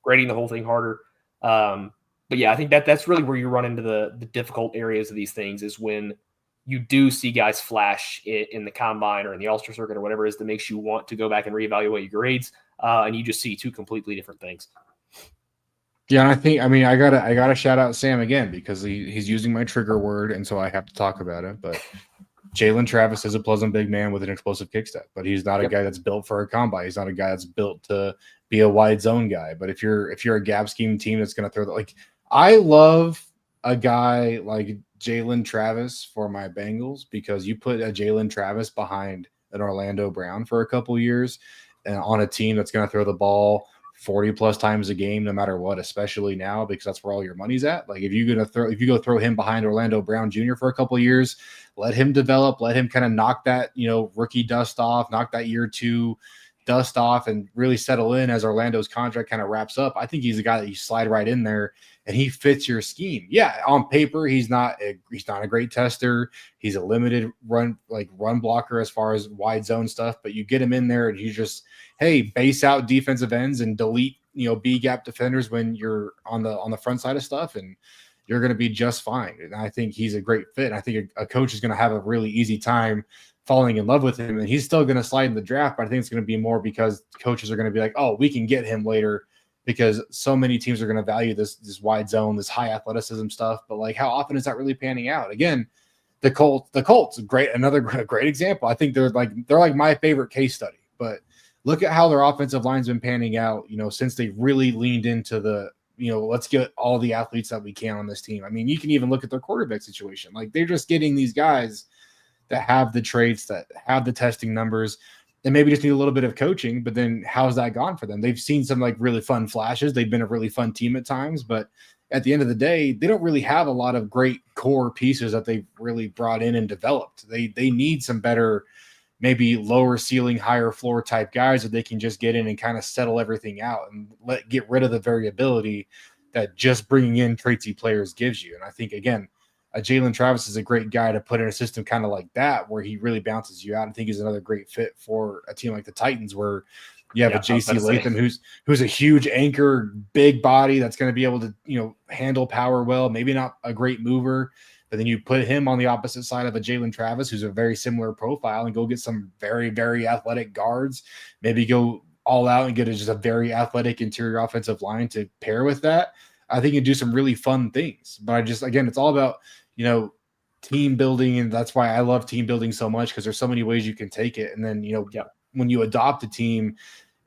grading the whole thing harder. But yeah, I think that's really where you run into the difficult areas of these things, is when you do see guys flash in the combine or in the All-Star circuit or whatever it is that makes you want to go back and reevaluate your grades. And you just see two completely different things. Yeah, and I gotta shout out Sam again, because he's using my trigger word, and so I have to talk about it. But Jalen Travis is a pleasant big man with an explosive kick step, but he's not a guy that's built for a combine. He's not a guy that's built to be a wide zone guy. But if you're a gap scheme team that's going to throw I love a guy like Jalen Travis for my Bengals, because you put a Jalen Travis behind an Orlando Brown for a couple years and on a team that's going to throw the ball 40 plus times a game, no matter what, especially now, because that's where all your money's at. Like if you go throw him behind Orlando Brown Jr. for a couple of years, let him develop, let him kind of knock that, rookie dust off, knock that year two dust off, and really settle in as Orlando's contract kind of wraps up. I think he's a guy that you slide right in there and he fits your scheme. Yeah, on paper, he's not a great tester. He's a limited run blocker as far as wide zone stuff, but you get him in there and you just, hey, base out defensive ends and delete, B gap defenders when you're on the front side of stuff, and you're going to be just fine. And I think he's a great fit. I think a coach is going to have a really easy time falling in love with him, and he's still going to slide in the draft, but I think it's going to be more because coaches are going to be like, oh, we can get him later, because so many teams are going to value this wide zone, this high athleticism stuff. But like, how often is that really panning out? Again, the Colts, another great example. I think they're like my favorite case study. But look at how their offensive line's been panning out, since they really leaned into the, let's get all the athletes that we can on this team. I mean, you can even look at their quarterback situation. Like, they're just getting these guys that have the traits, that have the testing numbers. and maybe just need a little bit of coaching. But then how's that gone for them? They've seen some like really fun flashes. They've been a really fun team at times, but at the end of the day, they don't really have a lot of great core pieces that they've really brought in and developed. They need some better, maybe lower ceiling, higher floor type guys that they can just get in and kind of settle everything out and get rid of the variability that just bringing in tradesy players gives you. And I think, again, Jalen Travis is a great guy to put in a system kind of like that, where he really bounces you out. I think he's another great fit for a team like the Titans, where you have a JC Latham who's a huge anchor, big body that's going to be able to, handle power well, maybe not a great mover, but then you put him on the opposite side of a Jalen Travis, who's a very similar profile, and go get some very, very athletic guards, maybe go all out and get just a very athletic interior offensive line to pair with that. I think you do some really fun things, but again, it's all about, team building. And that's why I love team building so much, because there's so many ways you can take it. And then, when you adopt a team,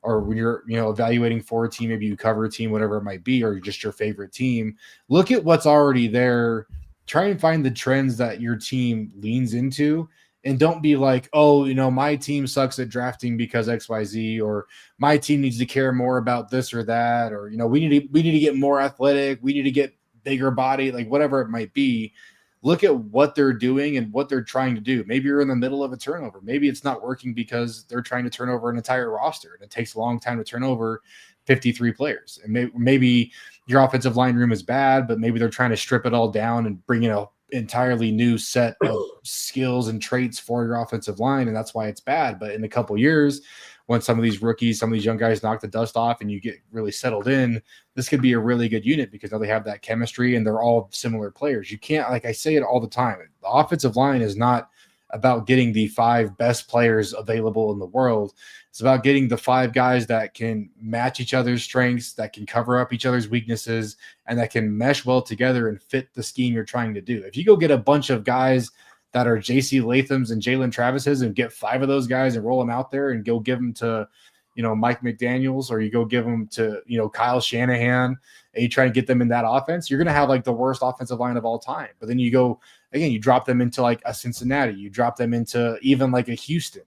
or when you're, evaluating for a team, maybe you cover a team, whatever it might be, or just your favorite team, look at what's already there. Try and find the trends that your team leans into, and don't be like, oh, my team sucks at drafting because XYZ, or my team needs to care more about this or that, or, we need to get more athletic. We need to get bigger body, like whatever it might be. Look at what they're doing and what they're trying to do. Maybe you're in the middle of a turnover. Maybe it's not working because they're trying to turn over an entire roster, and it takes a long time to turn over 53 players. And maybe your offensive line room is bad, but maybe they're trying to strip it all down and bring in an entirely new set of skills and traits for your offensive line, and that's why it's bad. But in a couple years, when some of these rookies, some of these young guys knock the dust off and you get really settled in, this could be a really good unit, because now they have that chemistry and they're all similar players. You can't, like I say it all the time, the offensive line is not about getting the 5 best players available in the world. It's about getting the 5 guys that can match each other's strengths, that can cover up each other's weaknesses, and that can mesh well together and fit the scheme you're trying to do. If you go get a bunch of guys that are JC Lathams and Jalen Travises and get 5 of those guys and roll them out there and go give them to, Mike McDaniels, or you go give them to, Kyle Shanahan, and you try and get them in that offense, you're going to have like the worst offensive line of all time. But then you go, again, you drop them into like a Cincinnati, you drop them into even like a Houston,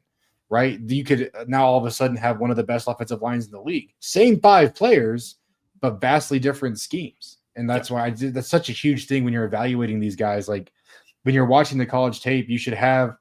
right? You could now all of a sudden have one of the best offensive lines in the league. Same 5 players, but vastly different schemes. And that's why that's such a huge thing when you're evaluating these guys. Like, when you're watching the college tape, you should have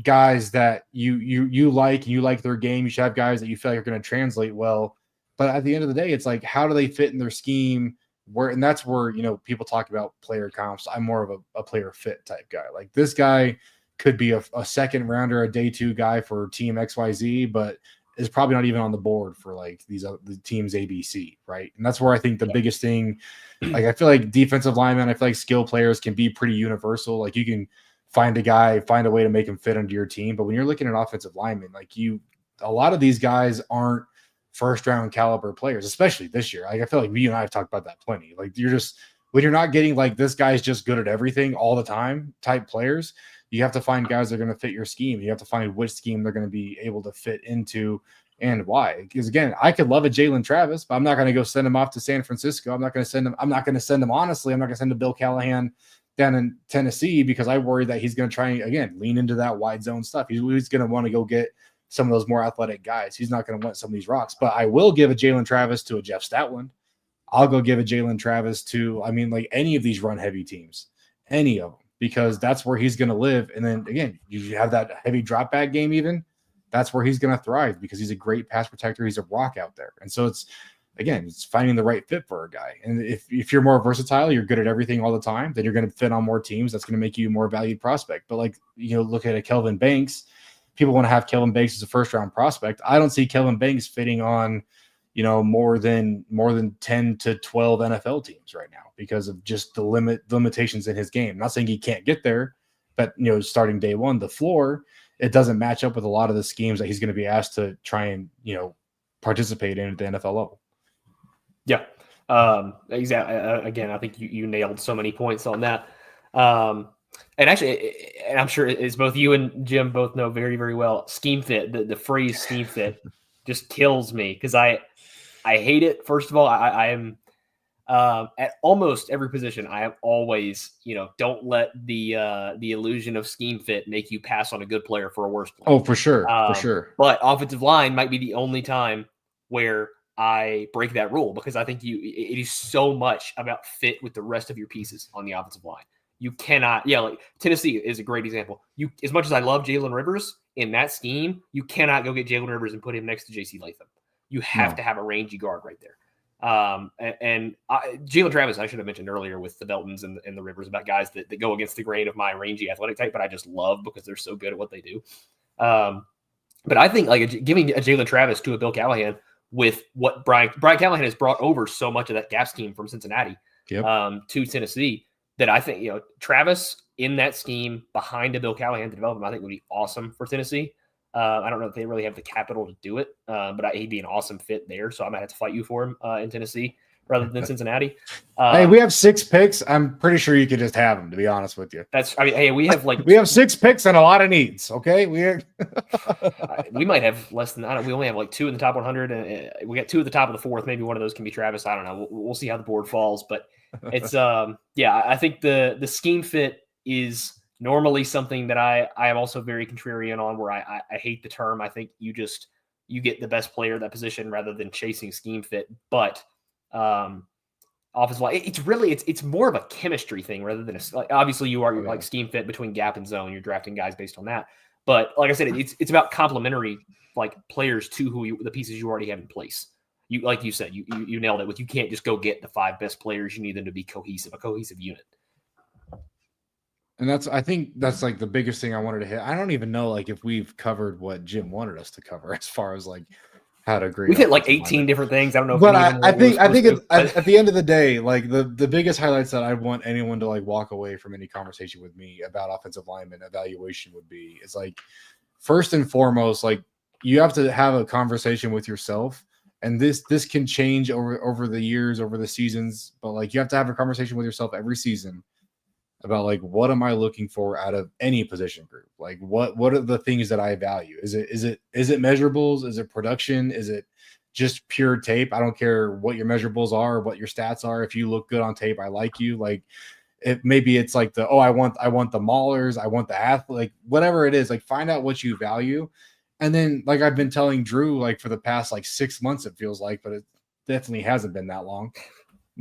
guys that you like, and you like their game. You should have guys that you feel like are going to translate well. But at the end of the day, it's like, how do they fit in their scheme? And that's where, people talk about player comps. I'm more of a player fit type guy. Like, this guy could be a second rounder, a day 2 guy for team XYZ, but is probably not even on the board for like the teams ABC, right? And that's where I think the biggest thing, like, I feel like defensive linemen, I feel like skill players can be pretty universal. Like, you can find a way to make him fit into your team. But when you're looking at offensive linemen, like, a lot of these guys aren't first round caliber players, especially this year. Like, I feel like you and I have talked about that plenty. Like, when you're not getting like, this guy's just good at everything all the time type players, you have to find guys that are going to fit your scheme. You have to find which scheme they're going to be able to fit into and why. Because again, I could love a Jalen Travis, but I'm not going to go send him off to San Francisco. I'm not going to send him. Honestly, I'm not going to send him to Bill Callahan down in Tennessee, because I worry that he's going to try and, again, lean into that wide zone stuff. He's going to want to go get some of those more athletic guys. He's not going to want some of these rocks. But I will give a Jalen Travis to a Jeff Statland. I'll go give a Jalen Travis to, like any of these run heavy teams, any of them, because that's where he's going to live. And then again, you have that heavy drop back game, even that's where he's going to thrive, because he's a great pass protector. He's a rock out there. And so it's finding the right fit for a guy. And if you're more versatile, you're good at everything all the time, then you're going to fit on more teams. That's going to make you a more valued prospect. But like, look at a Kelvin Banks. People want to have Kelvin Banks as a first round prospect. I don't see Kelvin Banks fitting on, more than 10 to 12 NFL teams right now, because of just the limitations in his game. I'm not saying he can't get there, but starting day one, the floor, it doesn't match up with a lot of the schemes that he's going to be asked to try and, participate in at the NFL level. Yeah, exactly. Again, I think you nailed so many points on that. And actually, and I'm sure as both you and Jim both know very, very well, scheme fit, the phrase scheme fit just kills me, because I hate it. First of all, At almost every position, I am always, don't let the illusion of scheme fit make you pass on a good player for a worse player. Oh, for sure. For sure. But offensive line might be the only time where I break that rule, because I think it is so much about fit with the rest of your pieces on the offensive line. You cannot, like Tennessee is a great example. As much as I love Jalen Rivers in that scheme, you cannot go get Jalen Rivers and put him next to J.C. Latham. You have to have a rangy guard right there. Jalen Travis, I should have mentioned earlier with the Beltons and the Rivers, about guys that go against the grain of my rangy athletic type, but I just love because they're so good at what they do. But I think giving a Jalen Travis to a Bill Callahan with what Brian Callahan has brought over so much of that gap scheme from Cincinnati to Tennessee, that I think, Travis in that scheme behind a Bill Callahan to develop him, I think would be awesome for Tennessee. I don't know if they really have the capital to do it, but he'd be an awesome fit there. So I might have to fight you for him in Tennessee rather than Cincinnati. Hey, we have 6 picks. I'm pretty sure you could just have them, to be honest with you. We have we have 6 picks and a lot of needs. Okay, we might have less than, we only have 2 in the top 100, and we got 2 at the top of the 4th. Maybe one of those can be Travis. I don't know. We'll see how the board falls, but it's I think the scheme fit is normally something that I am also very contrarian on, where I hate the term. I think you get the best player at that position rather than chasing scheme fit. But offensive line, it's more of a chemistry thing rather than obviously you are scheme fit between gap and zone. You're drafting guys based on that. But like I said, it's about complementary players to the pieces you already have in place. You, like you said, you nailed it. You can't just go get the 5 best players. You need them to be a cohesive unit. And I think that's the biggest thing I wanted to hit. I don't even know if we've covered what Jim wanted us to cover as far as how to agree. We've hit 18 different things. I don't know. But I think at the end of the day, the biggest highlights that I want anyone to walk away from any conversation with me about offensive lineman evaluation would be is first and foremost, you have to have a conversation with yourself. And this can change over the years, over the seasons, but you have to have a conversation with yourself every season about what am I looking for out of any position group? What are the things that I value? Is it measurables? Is it production? Is it just pure tape? I don't care what your measurables are, what your stats are. If you look good on tape, I like you. Maybe it's I want the maulers, I want the athlete, whatever it is. Find out what you value. And then I've been telling Drew for the past 6 months, it feels but it definitely hasn't been that long.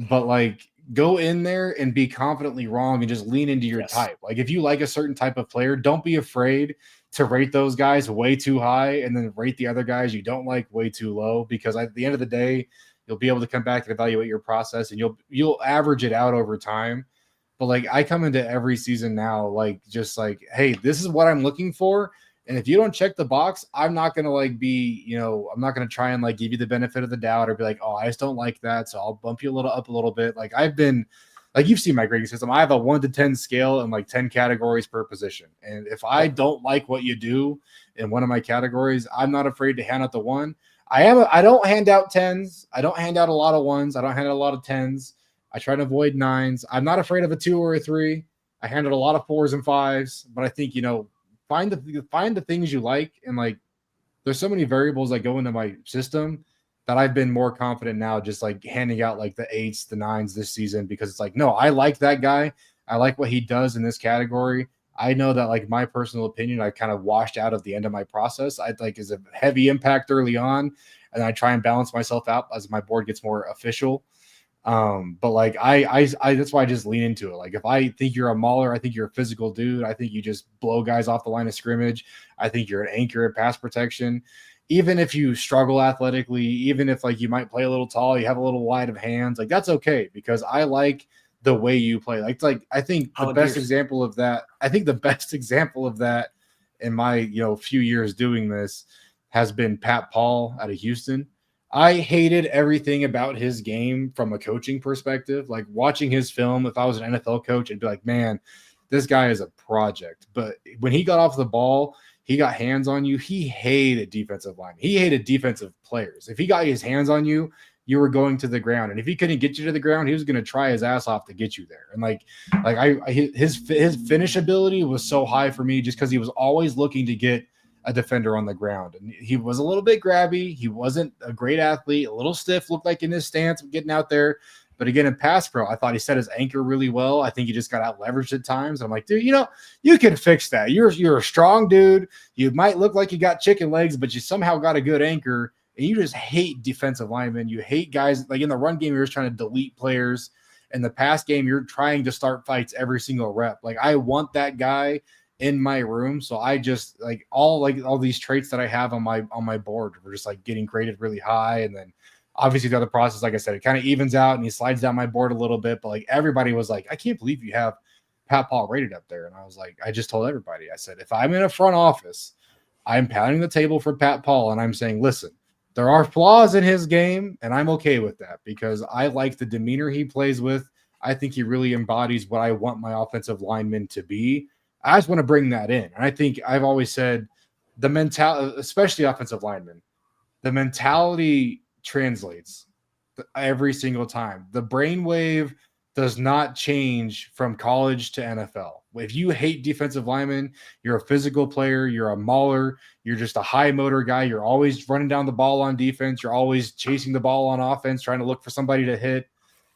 But go in there and be confidently wrong and just lean into your type. If you like a certain type of player, don't be afraid to rate those guys way too high and then rate the other guys you don't like way too low, because at the end of the day, you'll be able to come back and evaluate your process and you'll average it out over time. But I come into every season now, hey, this is what I'm looking for. And if you don't check the box, I'm not going to I'm not going to try and give you the benefit of the doubt or be oh, I just don't like that. So I'll bump you up a little bit. I've been you've seen my grading system. I have a 1 to 10 scale and 10 categories per position. And if I don't like what you do in one of my categories, I'm not afraid to hand out the 1. I don't hand out 10s. I don't hand out a lot of 1s. I don't hand out a lot of 10s. I try to avoid 9s. I'm not afraid of a 2 or a 3. I hand out a lot of 4s and 5s, but I think, find the things you like, and there's so many variables that go into my system that I've been more confident now just handing out the 8s, the 9s this season, because it's no, I like that guy. I like what he does in this category. I know that my personal opinion, I kind of washed out at the end of my process. I is a heavy impact early on, and I try and balance myself out as my board gets more official. But I that's why I just lean into it. If I think you're a mauler, I think you're a physical dude. I think you just blow guys off the line of scrimmage. I think you're an anchor at pass protection. Even if you struggle athletically, even if you might play a little tall, you have a little wide of hands, that's okay, because I like the way you play. I think the best example of that, in my few years doing this has been Pat Paul out of Houston. I hated everything about his game from a coaching perspective. Watching his film, if I was an NFL coach, I'd be man, this guy is a project. But when he got off the ball, he got hands on you. He hated defensive line. He hated defensive players. If he got his hands on you, you were going to the ground. And if he couldn't get you to the ground, he was going to try his ass off to get you there. And his finish ability was so high for me just because he was always looking to get a defender on the ground. And he was a little bit grabby. He wasn't a great athlete, a little stiff, looked like in his stance getting out there. But again, in pass pro, I thought he set his anchor really well. I think he just got out leveraged at times. I'm like, dude, you can fix that. You're a strong dude. You might look like you got chicken legs, but you somehow got a good anchor. And you just hate defensive linemen. You hate guys like in the run game, you're just trying to delete players. In the pass game, you're trying to start fights every single rep. Like I want that guy in my room. So I just all these traits that I have on my board were just like getting graded really high. And then obviously the other process, like I said, it kind of evens out and he slides down my board a little bit. But like everybody was like, I can't believe you have Pat Paul rated up there. And I was like, I just told everybody, I said, if I'm in a front office, I'm pounding the table for Pat Paul and I'm saying, listen, there are flaws in his game, and I'm okay with that because I like the demeanor he plays with. I think he really embodies what I want my offensive lineman to be. I just want to bring that in. And I think I've always said the mentality, especially offensive linemen, the mentality translates every single time. The brainwave does not change from college to NFL. If you hate defensive linemen, you're a physical player, you're a mauler, you're just a high motor guy, you're always running down the ball on defense, you're always chasing the ball on offense, trying to look for somebody to hit,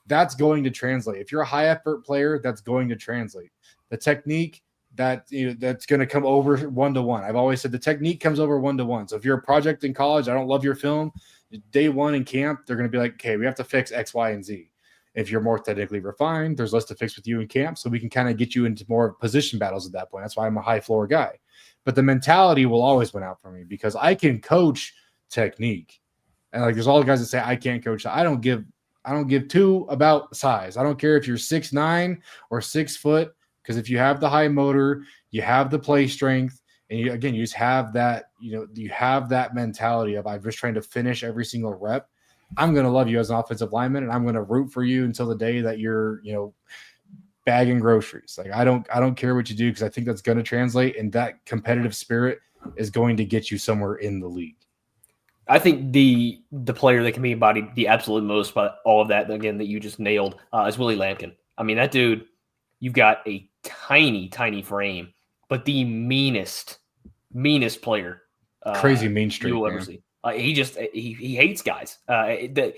that's going to translate. If you're a high effort player, that's going to translate. The technique, that's going to come over 1-to-1. I've always said the technique comes over 1-to-1. So if you're a project in college, I don't love your film, day one in camp, they're going to be like, okay, we have to fix X, Y, and Z. If you're more technically refined, there's less to fix with you in camp. So we can kind of get you into more position battles at that point. That's why I'm a high floor guy. But the mentality will always win out for me because I can coach technique. And like there's all the guys that say I can't coach. I don't give two about size. I don't care if you're 6'9" or 6 foot, because if you have the high motor, you have the play strength, and you just have that, you have that mentality of I'm just trying to finish every single rep. I'm going to love you as an offensive lineman, and I'm going to root for you until the day that you're, bagging groceries. Like I don't care what you do because I think that's going to translate, and that competitive spirit is going to get you somewhere in the league. I think the player that can be embodied the absolute most by all of that, again, that you just nailed, is Willie Lampkin. I mean, that dude, you've got a tiny, tiny frame, but the meanest player. Crazy mean streak, you will ever see. He hates guys. The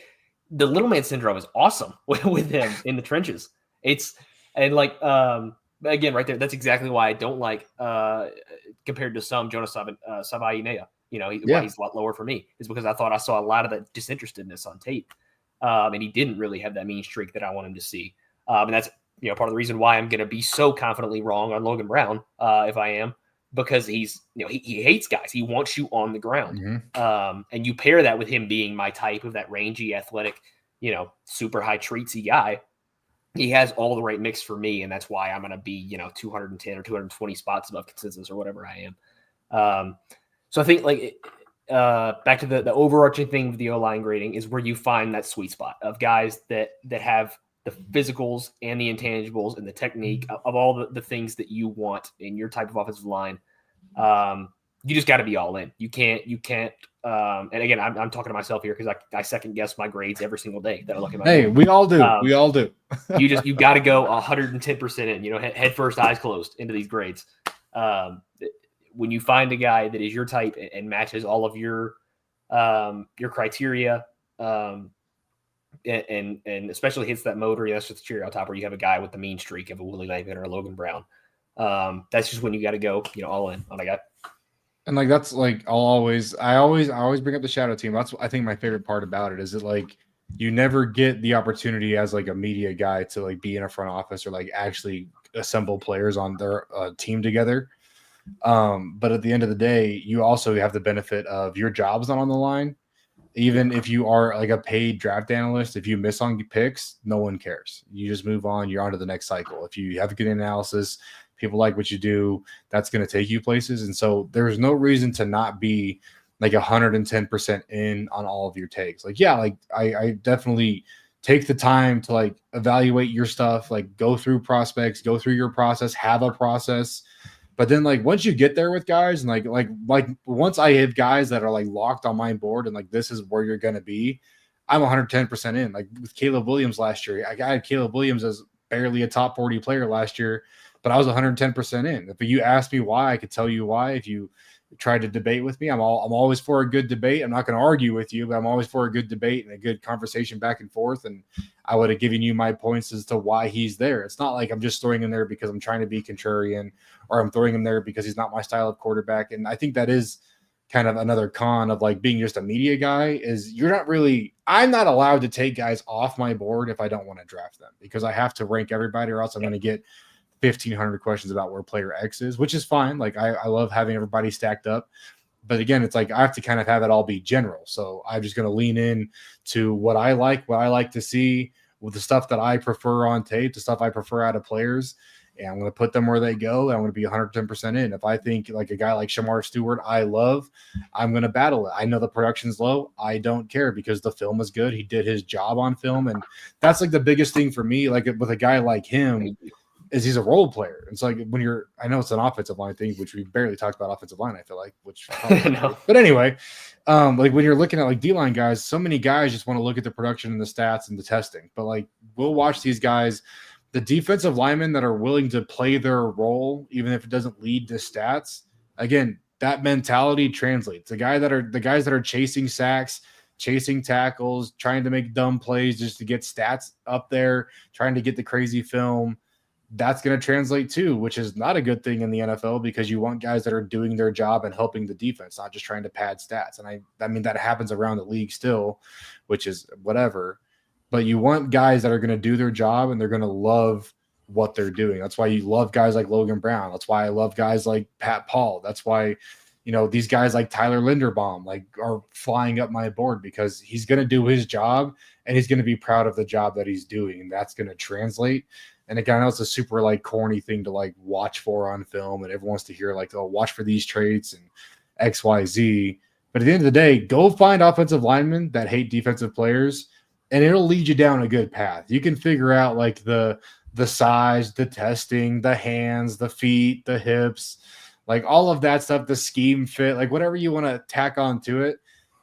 little man syndrome is awesome with him in the trenches. Again, right there, that's exactly why I don't like compared to some Jonas Savaiinea. Why he's a lot lower for me is because I thought I saw a lot of that disinterestedness on tape, and he didn't really have that mean streak that I want him to see. And that's part of the reason why I'm going to be so confidently wrong on Logan Brown if I am. Because he's, he hates guys. He wants you on the ground. Mm-hmm. And you pair that with him being my type of that rangy, athletic, super high treatsy guy. He has all the right mix for me. And that's why I'm going to be, 210 or 220 spots above consensus or whatever I am. So I think back to the overarching thing with the O-line grading is where you find that sweet spot of guys that have the physicals and the intangibles and the technique of all the things that you want in your type of offensive line. You just got to be all in. You can't. And again, I'm talking to myself here because I second guess my grades every single day that I look at my. Hey, we all do. We all do. you got to go 110% in. Head first, eyes closed into these grades. When you find a guy that is your type and matches all of your criteria. And especially hits that motor, that's just the cherry on top where you have a guy with the mean streak of a Willie Lampkin or a Logan Brown. That's just when you got to go, all in on a guy. And that's I always bring up the shadow team. That's I think my favorite part about it is that you never get the opportunity as a media guy to be in a front office or actually assemble players on their team together. But at the end of the day, you also have the benefit of your job's not on the line. Even if you are a paid draft analyst, if you miss on picks, no one cares. You just move on. You're on to the next cycle. If you have a good analysis, people like what you do, that's going to take you places. And so there's no reason to not be 110% in on all of your takes. I definitely take the time to evaluate your stuff, go through prospects, go through your process, have a process. But then once you get there with guys and once I have guys that are locked on my board and this is where you're going to be, I'm 110% in. With Caleb Williams last year, I had Caleb Williams as barely a top 40 player last year, but I was 110% in. If you asked me why, I could tell you why. If you try to debate with me. I'm always for a good debate. I'm not going to argue with you, but I'm always for a good debate and a good conversation back and forth. And I would have given you my points as to why he's there. It's not like I'm just throwing him there because I'm trying to be contrarian, or I'm throwing him there because he's not my style of quarterback. And I think that is kind of another con of like being just a media guy, is I'm not allowed to take guys off my board if I don't want to draft them, because I have to rank everybody, or else I'm going to get 1,500 questions about where player X is, which is fine. Like I love having everybody stacked up, but again, it's like I have to kind of have it all be general. So I'm just going to lean in to what I like to see, with the stuff that I prefer on tape, the stuff I prefer out of players, and I'm going to put them where they go. And I'm going to be 110% in. If I think like a guy like Shamar Stewart, I'm going to battle it. I know the production's low. I don't care, because the film is good. He did his job on film. And that's like the biggest thing for me, like with a guy like him, is he's a role player. It's like I know it's an offensive line thing, which we barely talked about offensive line, I feel like, No. But anyway, like when you're looking at like D-line guys, so many guys just want to look at the production and the stats and the testing, but like we'll watch these guys, the defensive linemen that are willing to play their role, even if it doesn't lead to stats. Again, that mentality translates. The guys that are chasing sacks, chasing tackles, trying to make dumb plays just to get stats up there, trying to get the crazy film, that's going to translate too, which is not a good thing in the NFL, because you want guys that are doing their job and helping the defense, not just trying to pad stats. And I mean, that happens around the league still, which is whatever, but you want guys that are going to do their job and they're going to love what they're doing. That's why you love guys like Logan Brown. That's why I love guys like Pat Paul. That's why, these guys like Tyler Linderbaum like are flying up my board, because he's going to do his job and he's going to be proud of the job that he's doing. And that's going to translate. And again, I know it's a super like corny thing to like watch for on film, and everyone wants to hear like, oh, watch for these traits and X, Y, Z. But at the end of the day, go find offensive linemen that hate defensive players, and it'll lead you down a good path. You can figure out like the size, the testing, the hands, the feet, the hips, like all of that stuff, the scheme fit, like whatever you want to tack on to it.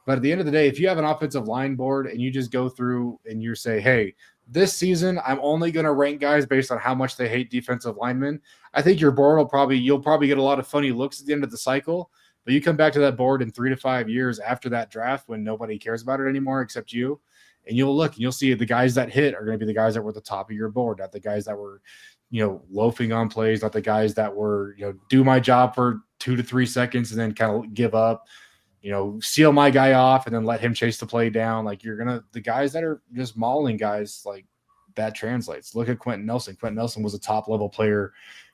But at the end of the day, if you have an offensive line board and you just go through and you say, hey, this season, I'm only going to rank guys based on how much they hate defensive linemen, I think your board you'll probably get a lot of funny looks at the end of the cycle. But you come back to that board in 3 to 5 years after that draft, when nobody cares about it anymore except you, and you'll look and you'll see the guys that hit are going to be the guys that were at the top of your board, not the guys that were, loafing on plays, not the guys that were, do my job for 2 to 3 seconds and then kind of give up, seal my guy off and then let him chase the play down. Like the guys that are just mauling guys, like that translates. Look at Quentin Nelson. Quentin Nelson was a top level player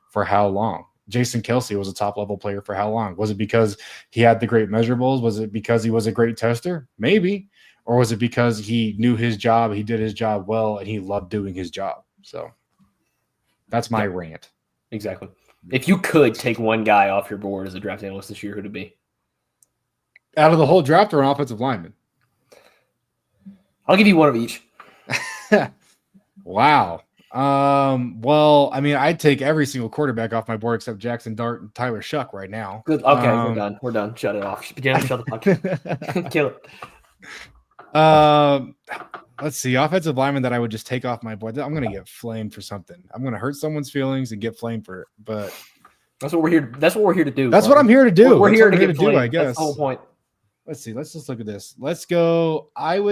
for how long? Jason Kelsey was a top level player for how long? Was it because he had the great measurables? Was it because he was a great tester? Maybe. Or was it because he knew his job, he did his job well, and he loved doing his job? So that's my rant. Exactly. If you could take one guy off your board as a draft analyst this year, who'd it be? Out of the whole draft, or an offensive lineman? I'll give you one of each. Wow. Well, I mean, I'd take every single quarterback off my board except Jackson Dart and Tyler Shuck right now. Good. Okay, we're done. We're done. Shut it off. Shut the podcast. Kill it. Let's see. Offensive lineman that I would just take off my board. I'm going to get flamed for something. I'm going to hurt someone's feelings and get flamed for it. But that's what we're here. That's what we're here to do. That's what I'm here to do. We're here to get flamed. I guess that's the whole point. Let's see. Let's just look at this. Let's go. I'd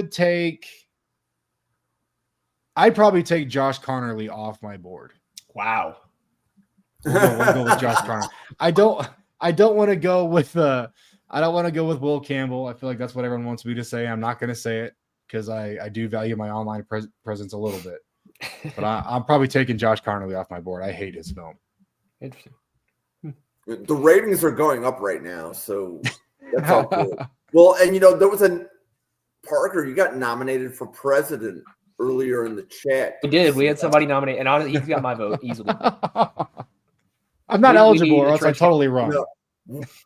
probably take Josh Connerly off my board. Wow. We'll go with Josh Connerly. I don't want to go with I don't want to go with Will Campbell. I feel like that's what everyone wants me to say. I'm not going to say it because I do value my online presence a little bit. But I'm probably taking Josh Connerly off my board. I hate his film. Interesting. The ratings are going up right now, so that's all good. Well, and there was Parker, you got nominated for president earlier in the chat. We did. We had somebody nominate, and honestly, he's got my vote easily. I'm not eligible, or else I'm totally wrong. No.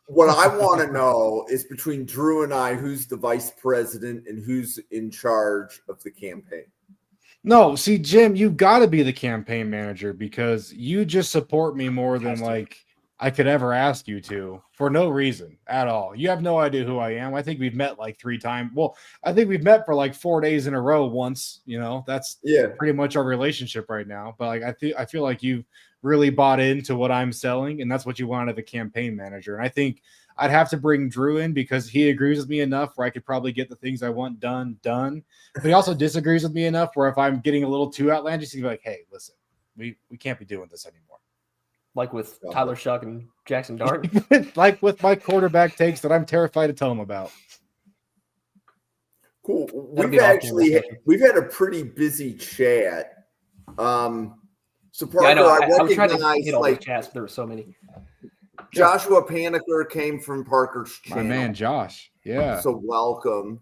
What I want to know is between Drew and I, who's the vice president and who's in charge of the campaign? No, see, Jim, you've got to be the campaign manager because you just support me more than like I could ever ask you to for no reason at all. You have no idea who I am. I think we've met like 3 times. Well, I think we've met for like 4 days in a row once, that's pretty much our relationship right now. But like, I feel like you've really bought into what I'm selling, and that's what you want out of a campaign manager. And I think I'd have to bring Drew in because he agrees with me enough where I could probably get the things I want done. But he also disagrees with me enough where if I'm getting a little too outlandish, he'd be like, hey, listen, we can't be doing this anymore. Like with Tyler Shuck and Jackson Dart. Like with my quarterback takes that I'm terrified to tell him about. Cool. We've had a pretty busy chat. So Parker, I know. I was trying to recognize hit all those chats, but there were so many. Joshua Paniker came from Parker's channel. My man Josh. Yeah. So welcome.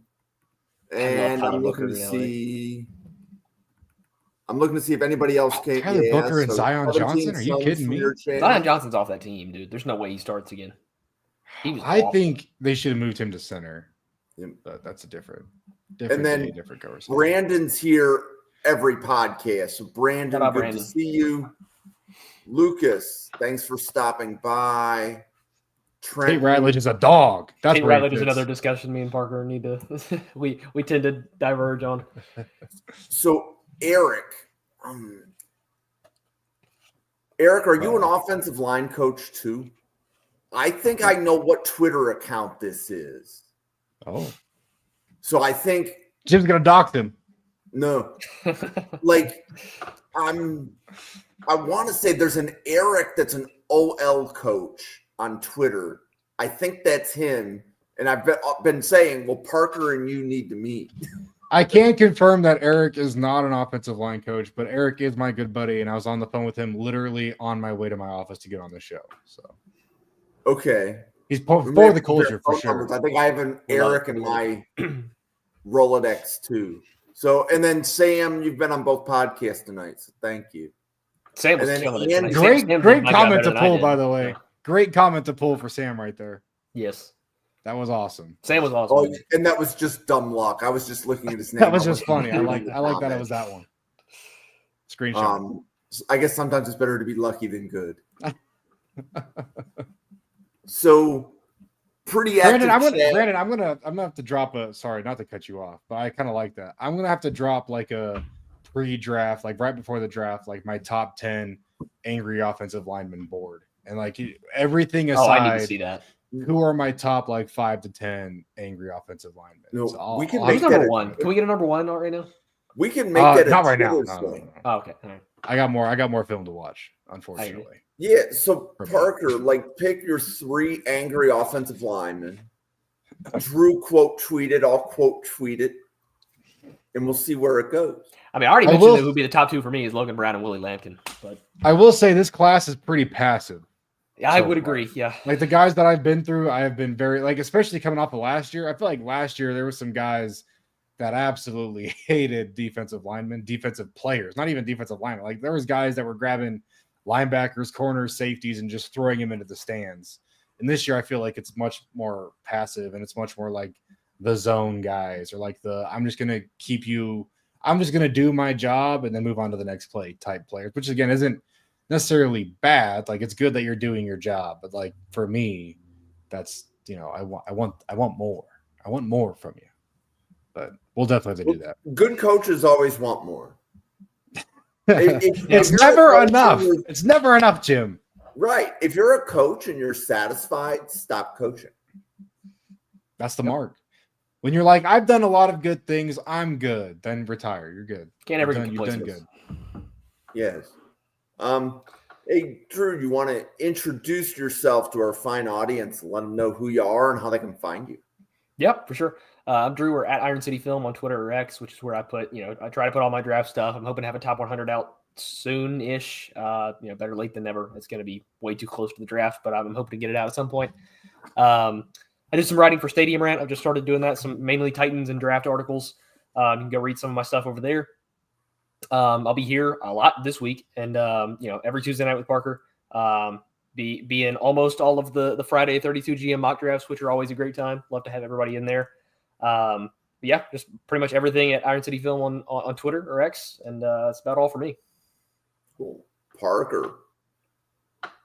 And I'm looking to see. I'm looking to see if anybody else came. Tyler Booker and Zion Johnson? Are you kidding me? Zion Johnson's off that team, dude. There's no way he starts again. I think they should have moved him to center. Yeah. But that's a different and then different conversation. Brandon's here every podcast. So Brandon, good to see you. Lucas, thanks for stopping by. Tate Ratledge is a dog. Tate Ratledge is another discussion me and Parker need to we tend to diverge on. So Eric, are you an offensive line coach too? I think I know what Twitter account this is. Oh. So I think Jim's gonna dox him. No. Like I want to say there's an Eric that's an OL coach on Twitter. I think that's him. And I've been saying, well, Parker and you need to meet. I can confirm that Eric is not an offensive line coach, but Eric is my good buddy, and I was on the phone with him literally on my way to my office to get on the show. So, okay, he's for the culture for sure. Numbers. I think I have an Eric in my Rolodex too. So, and then Sam, you've been on both podcasts tonight, so thank you. Sam was killing it. Great comment to pull, by the way. Yeah. Great comment to pull for Sam right there. Yes. That was awesome. Sam was awesome. Oh, and that was just dumb luck. I was just looking at his name. That was just funny. I like that it was that one. Screenshot. I guess sometimes it's better to be lucky than good. So pretty active. Brandon, I'm gonna have to drop sorry, not to cut you off, but I kind of like that. I'm gonna have to drop like a pre-draft, like right before the draft, like my top 10 angry offensive lineman board. And like everything aside, I need to see that. Who are my top like 5 to 10 angry offensive linemen? No, so we can make number one. Can we get a number one right now? We can make that not right now. No. Oh, okay. All right. I got more film to watch, unfortunately. Yeah, so Parker, like pick your 3 angry offensive linemen. Drew quote tweeted, I'll quote tweet it, and we'll see where it goes. I mean, I already mentioned that who would be the top 2 for me is Logan Brown and Willie Lampkin. But I will say this class is pretty passive. Yeah, I would agree. Yeah. Like the guys that I've been through, I have been very, like, especially coming off of last year. I feel like last year there were some guys that absolutely hated defensive players, not even defensive linemen. Like there was guys that were grabbing linebackers, corners, safeties, and just throwing them into the stands. And this year I feel like it's much more passive and it's much more like the zone guys or like I'm just going to do my job and then move on to the next play type players, which again isn't necessarily bad. Like it's good that you're doing your job, but like for me, that's I want more from you. But we'll definitely have to do that. Good coaches always want more. It's never enough. It's never enough, Jim. Right. If you're a coach and you're satisfied, stop coaching. That's the mark. When you're like, I've done a lot of good things, I'm good, then retire. You're good. Can't ever get You've done good. Yes. Hey, Drew, you want to introduce yourself to our fine audience and let them know who you are and how they can find you? Yep, for sure. I'm Drew. We're at Iron City Film on Twitter or X, which is where I put, I try to put all my draft stuff. I'm hoping to have a top 100 out soon-ish. Better late than never. It's going to be way too close to the draft, but I'm hoping to get it out at some point. I did some writing for Stadium Rant. I've just started doing that, some mainly Titans and draft articles. You can go read some of my stuff over there. I'll be here a lot this week, and every Tuesday night with Parker. Be in almost all of the Friday 32 GM mock drafts, which are always a great time. Love to have everybody in there. But yeah, just pretty much everything at Iron City Film on Twitter or X, and that's about all for me. Cool. Parker.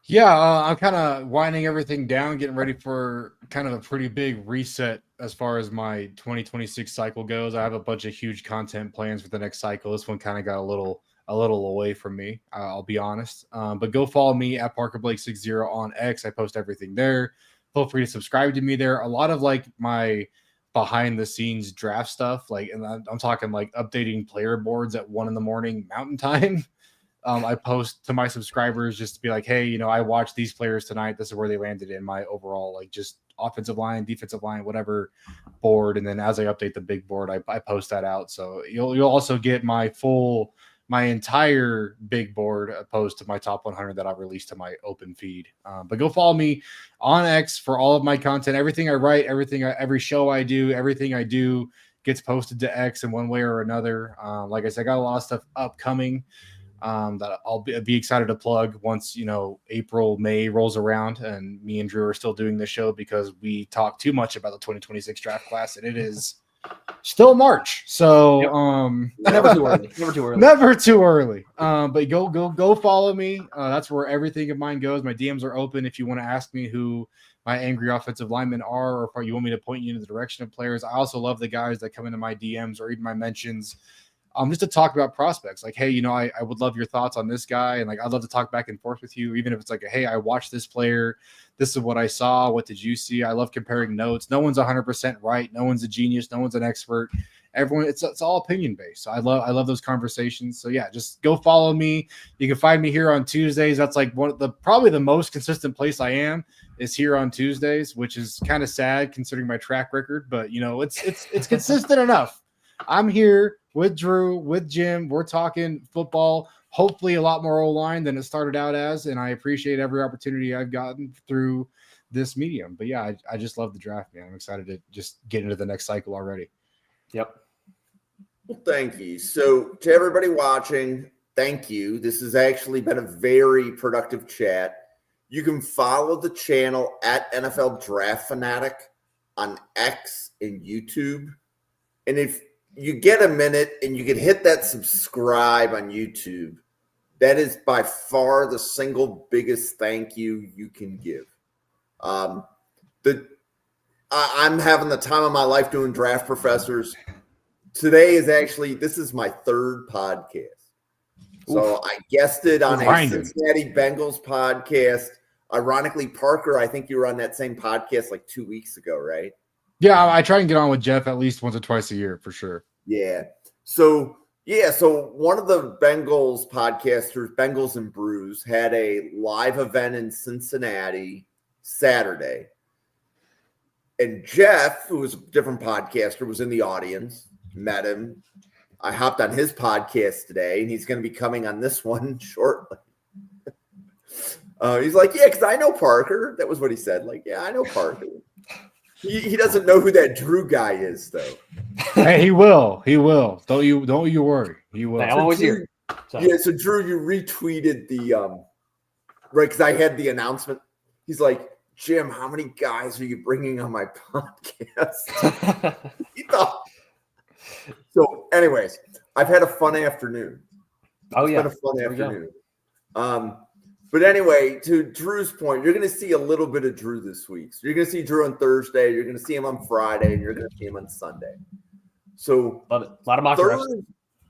Yeah, I'm kind of winding everything down, getting ready for kind of a pretty big reset as far as my 2026 cycle goes. I have a bunch of huge content plans for the next cycle. This one kind of got a little away from me, I'll be honest. But go follow me at ParkerBlake60 on X. I post everything there. Feel free to subscribe to me there. A lot of like my behind the scenes draft stuff, like, and I'm talking like updating player boards at 1 a.m. Mountain Time. I post to my subscribers just to be like, hey, I watched these players tonight. This is where they landed in my overall, like, just offensive line, defensive line, whatever board. And then as I update the big board, I post that out. So you'll also get my entire big board opposed to my top 100 that I've released to my open feed. But go follow me on X for all of my content. Everything I write, every show I do, everything I do gets posted to X in one way or another. Like I said, I got a lot of stuff upcoming that I'll be excited to plug once, April, May rolls around and me and Drew are still doing this show because we talk too much about the 2026 draft class and it is still March. So, never too early. Never too early. But go follow me. That's where everything of mine goes. My DMs are open. If you want to ask me who my angry offensive linemen are, or if you want me to point you in the direction of players. I also love the guys that come into my DMs or even my mentions. Just to talk about prospects, like, hey, I would love your thoughts on this guy. And like, I'd love to talk back and forth with you, even if it's like, hey, I watched this player. This is what I saw. What did you see? I love comparing notes. No one's 100% right. No one's a genius. No one's an expert. Everyone, it's all opinion based. So I love those conversations. So yeah, just go follow me. You can find me here on Tuesdays. That's like probably the most consistent place I am is here on Tuesdays, which is kind of sad considering my track record, but it's consistent enough. I'm here with Drew, with Jim. We're talking football, hopefully a lot more O-line than it started out as, and I appreciate every opportunity I've gotten through this medium. But yeah, I just love the draft, man. I'm excited to just get into the next cycle already. Yep. Well, thank you. So to everybody watching, thank you. This has actually been a very productive chat. You can follow the channel at NFL Draft Fanatic on X and YouTube. And if you get a minute and you can hit that subscribe on YouTube, that is by far the single biggest thank you can give. I'm having the time of my life doing Draft Professors. This is my third podcast. So I guested on a Cincinnati Bengals podcast. Ironically, Parker, I think you were on that same podcast like 2 weeks ago, right? Yeah, I try and get on with Jeff at least once or twice a year for sure. Yeah. So one of the Bengals podcasters, Bengals and Brews, had a live event in Cincinnati Saturday. And Jeff, who was a different podcaster, was in the audience, met him. I hopped on his podcast today, and he's going to be coming on this one shortly. He's like, yeah, because I know Parker. That was what he said. Like, yeah, I know Parker. He doesn't know who that Drew guy is, though. Hey, he will. He will. Don't you worry. He will. I'm always here. Yeah, so Drew, you retweeted the right, because I had the announcement. He's like, Jim, how many guys are you bringing on my podcast? So, anyways, I've had a fun afternoon. It's been a fun afternoon. But anyway, to Drew's point, you're going to see a little bit of Drew this week. So you're going to see Drew on Thursday. You're going to see him on Friday, and you're going to see him on Sunday. So love it. A lot of mock drafts.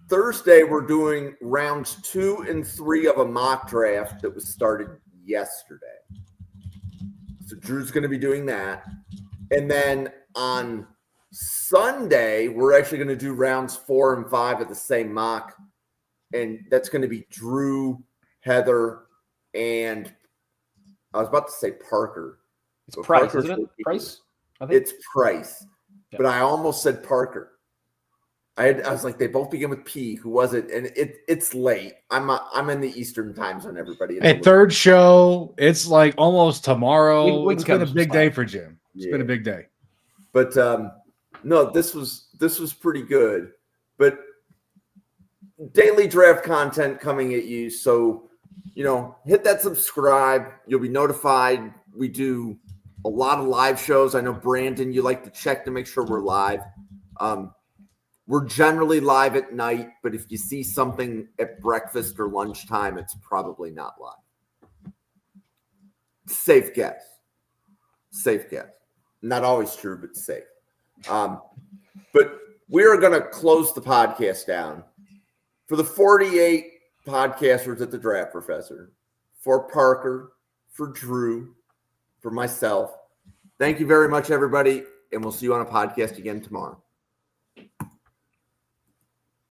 Thursday, we're doing rounds 2 and 3 of a mock draft that was started yesterday. So Drew's going to be doing that. And then on Sunday, we're actually going to do rounds 4 and 5 of the same mock. And that's going to be Drew, Heather, and I was about to say Parker. It's Price, isn't it? Price? I think it's Price. Yep. But I almost said Parker. I was like, they both begin with P. Who was it? And it's late. I'm in the Eastern time zone, everybody. Hey, third show. It's like almost tomorrow. It's been a big day for Jim. It's been a big day. But no, this was pretty good. But daily draft content coming at you. So, hit that subscribe. You'll be notified. We do a lot of live shows. I know, Brandon, you like to check to make sure we're live. We're generally live at night, but if you see something at breakfast or lunchtime, it's probably not live. Safe guess. Not always true, but safe. But we are going to close the podcast down. For the 48 podcasters at the Draft Professor, for Parker, for Drew, for myself, Thank you very much, everybody, and we'll see you on a podcast again tomorrow.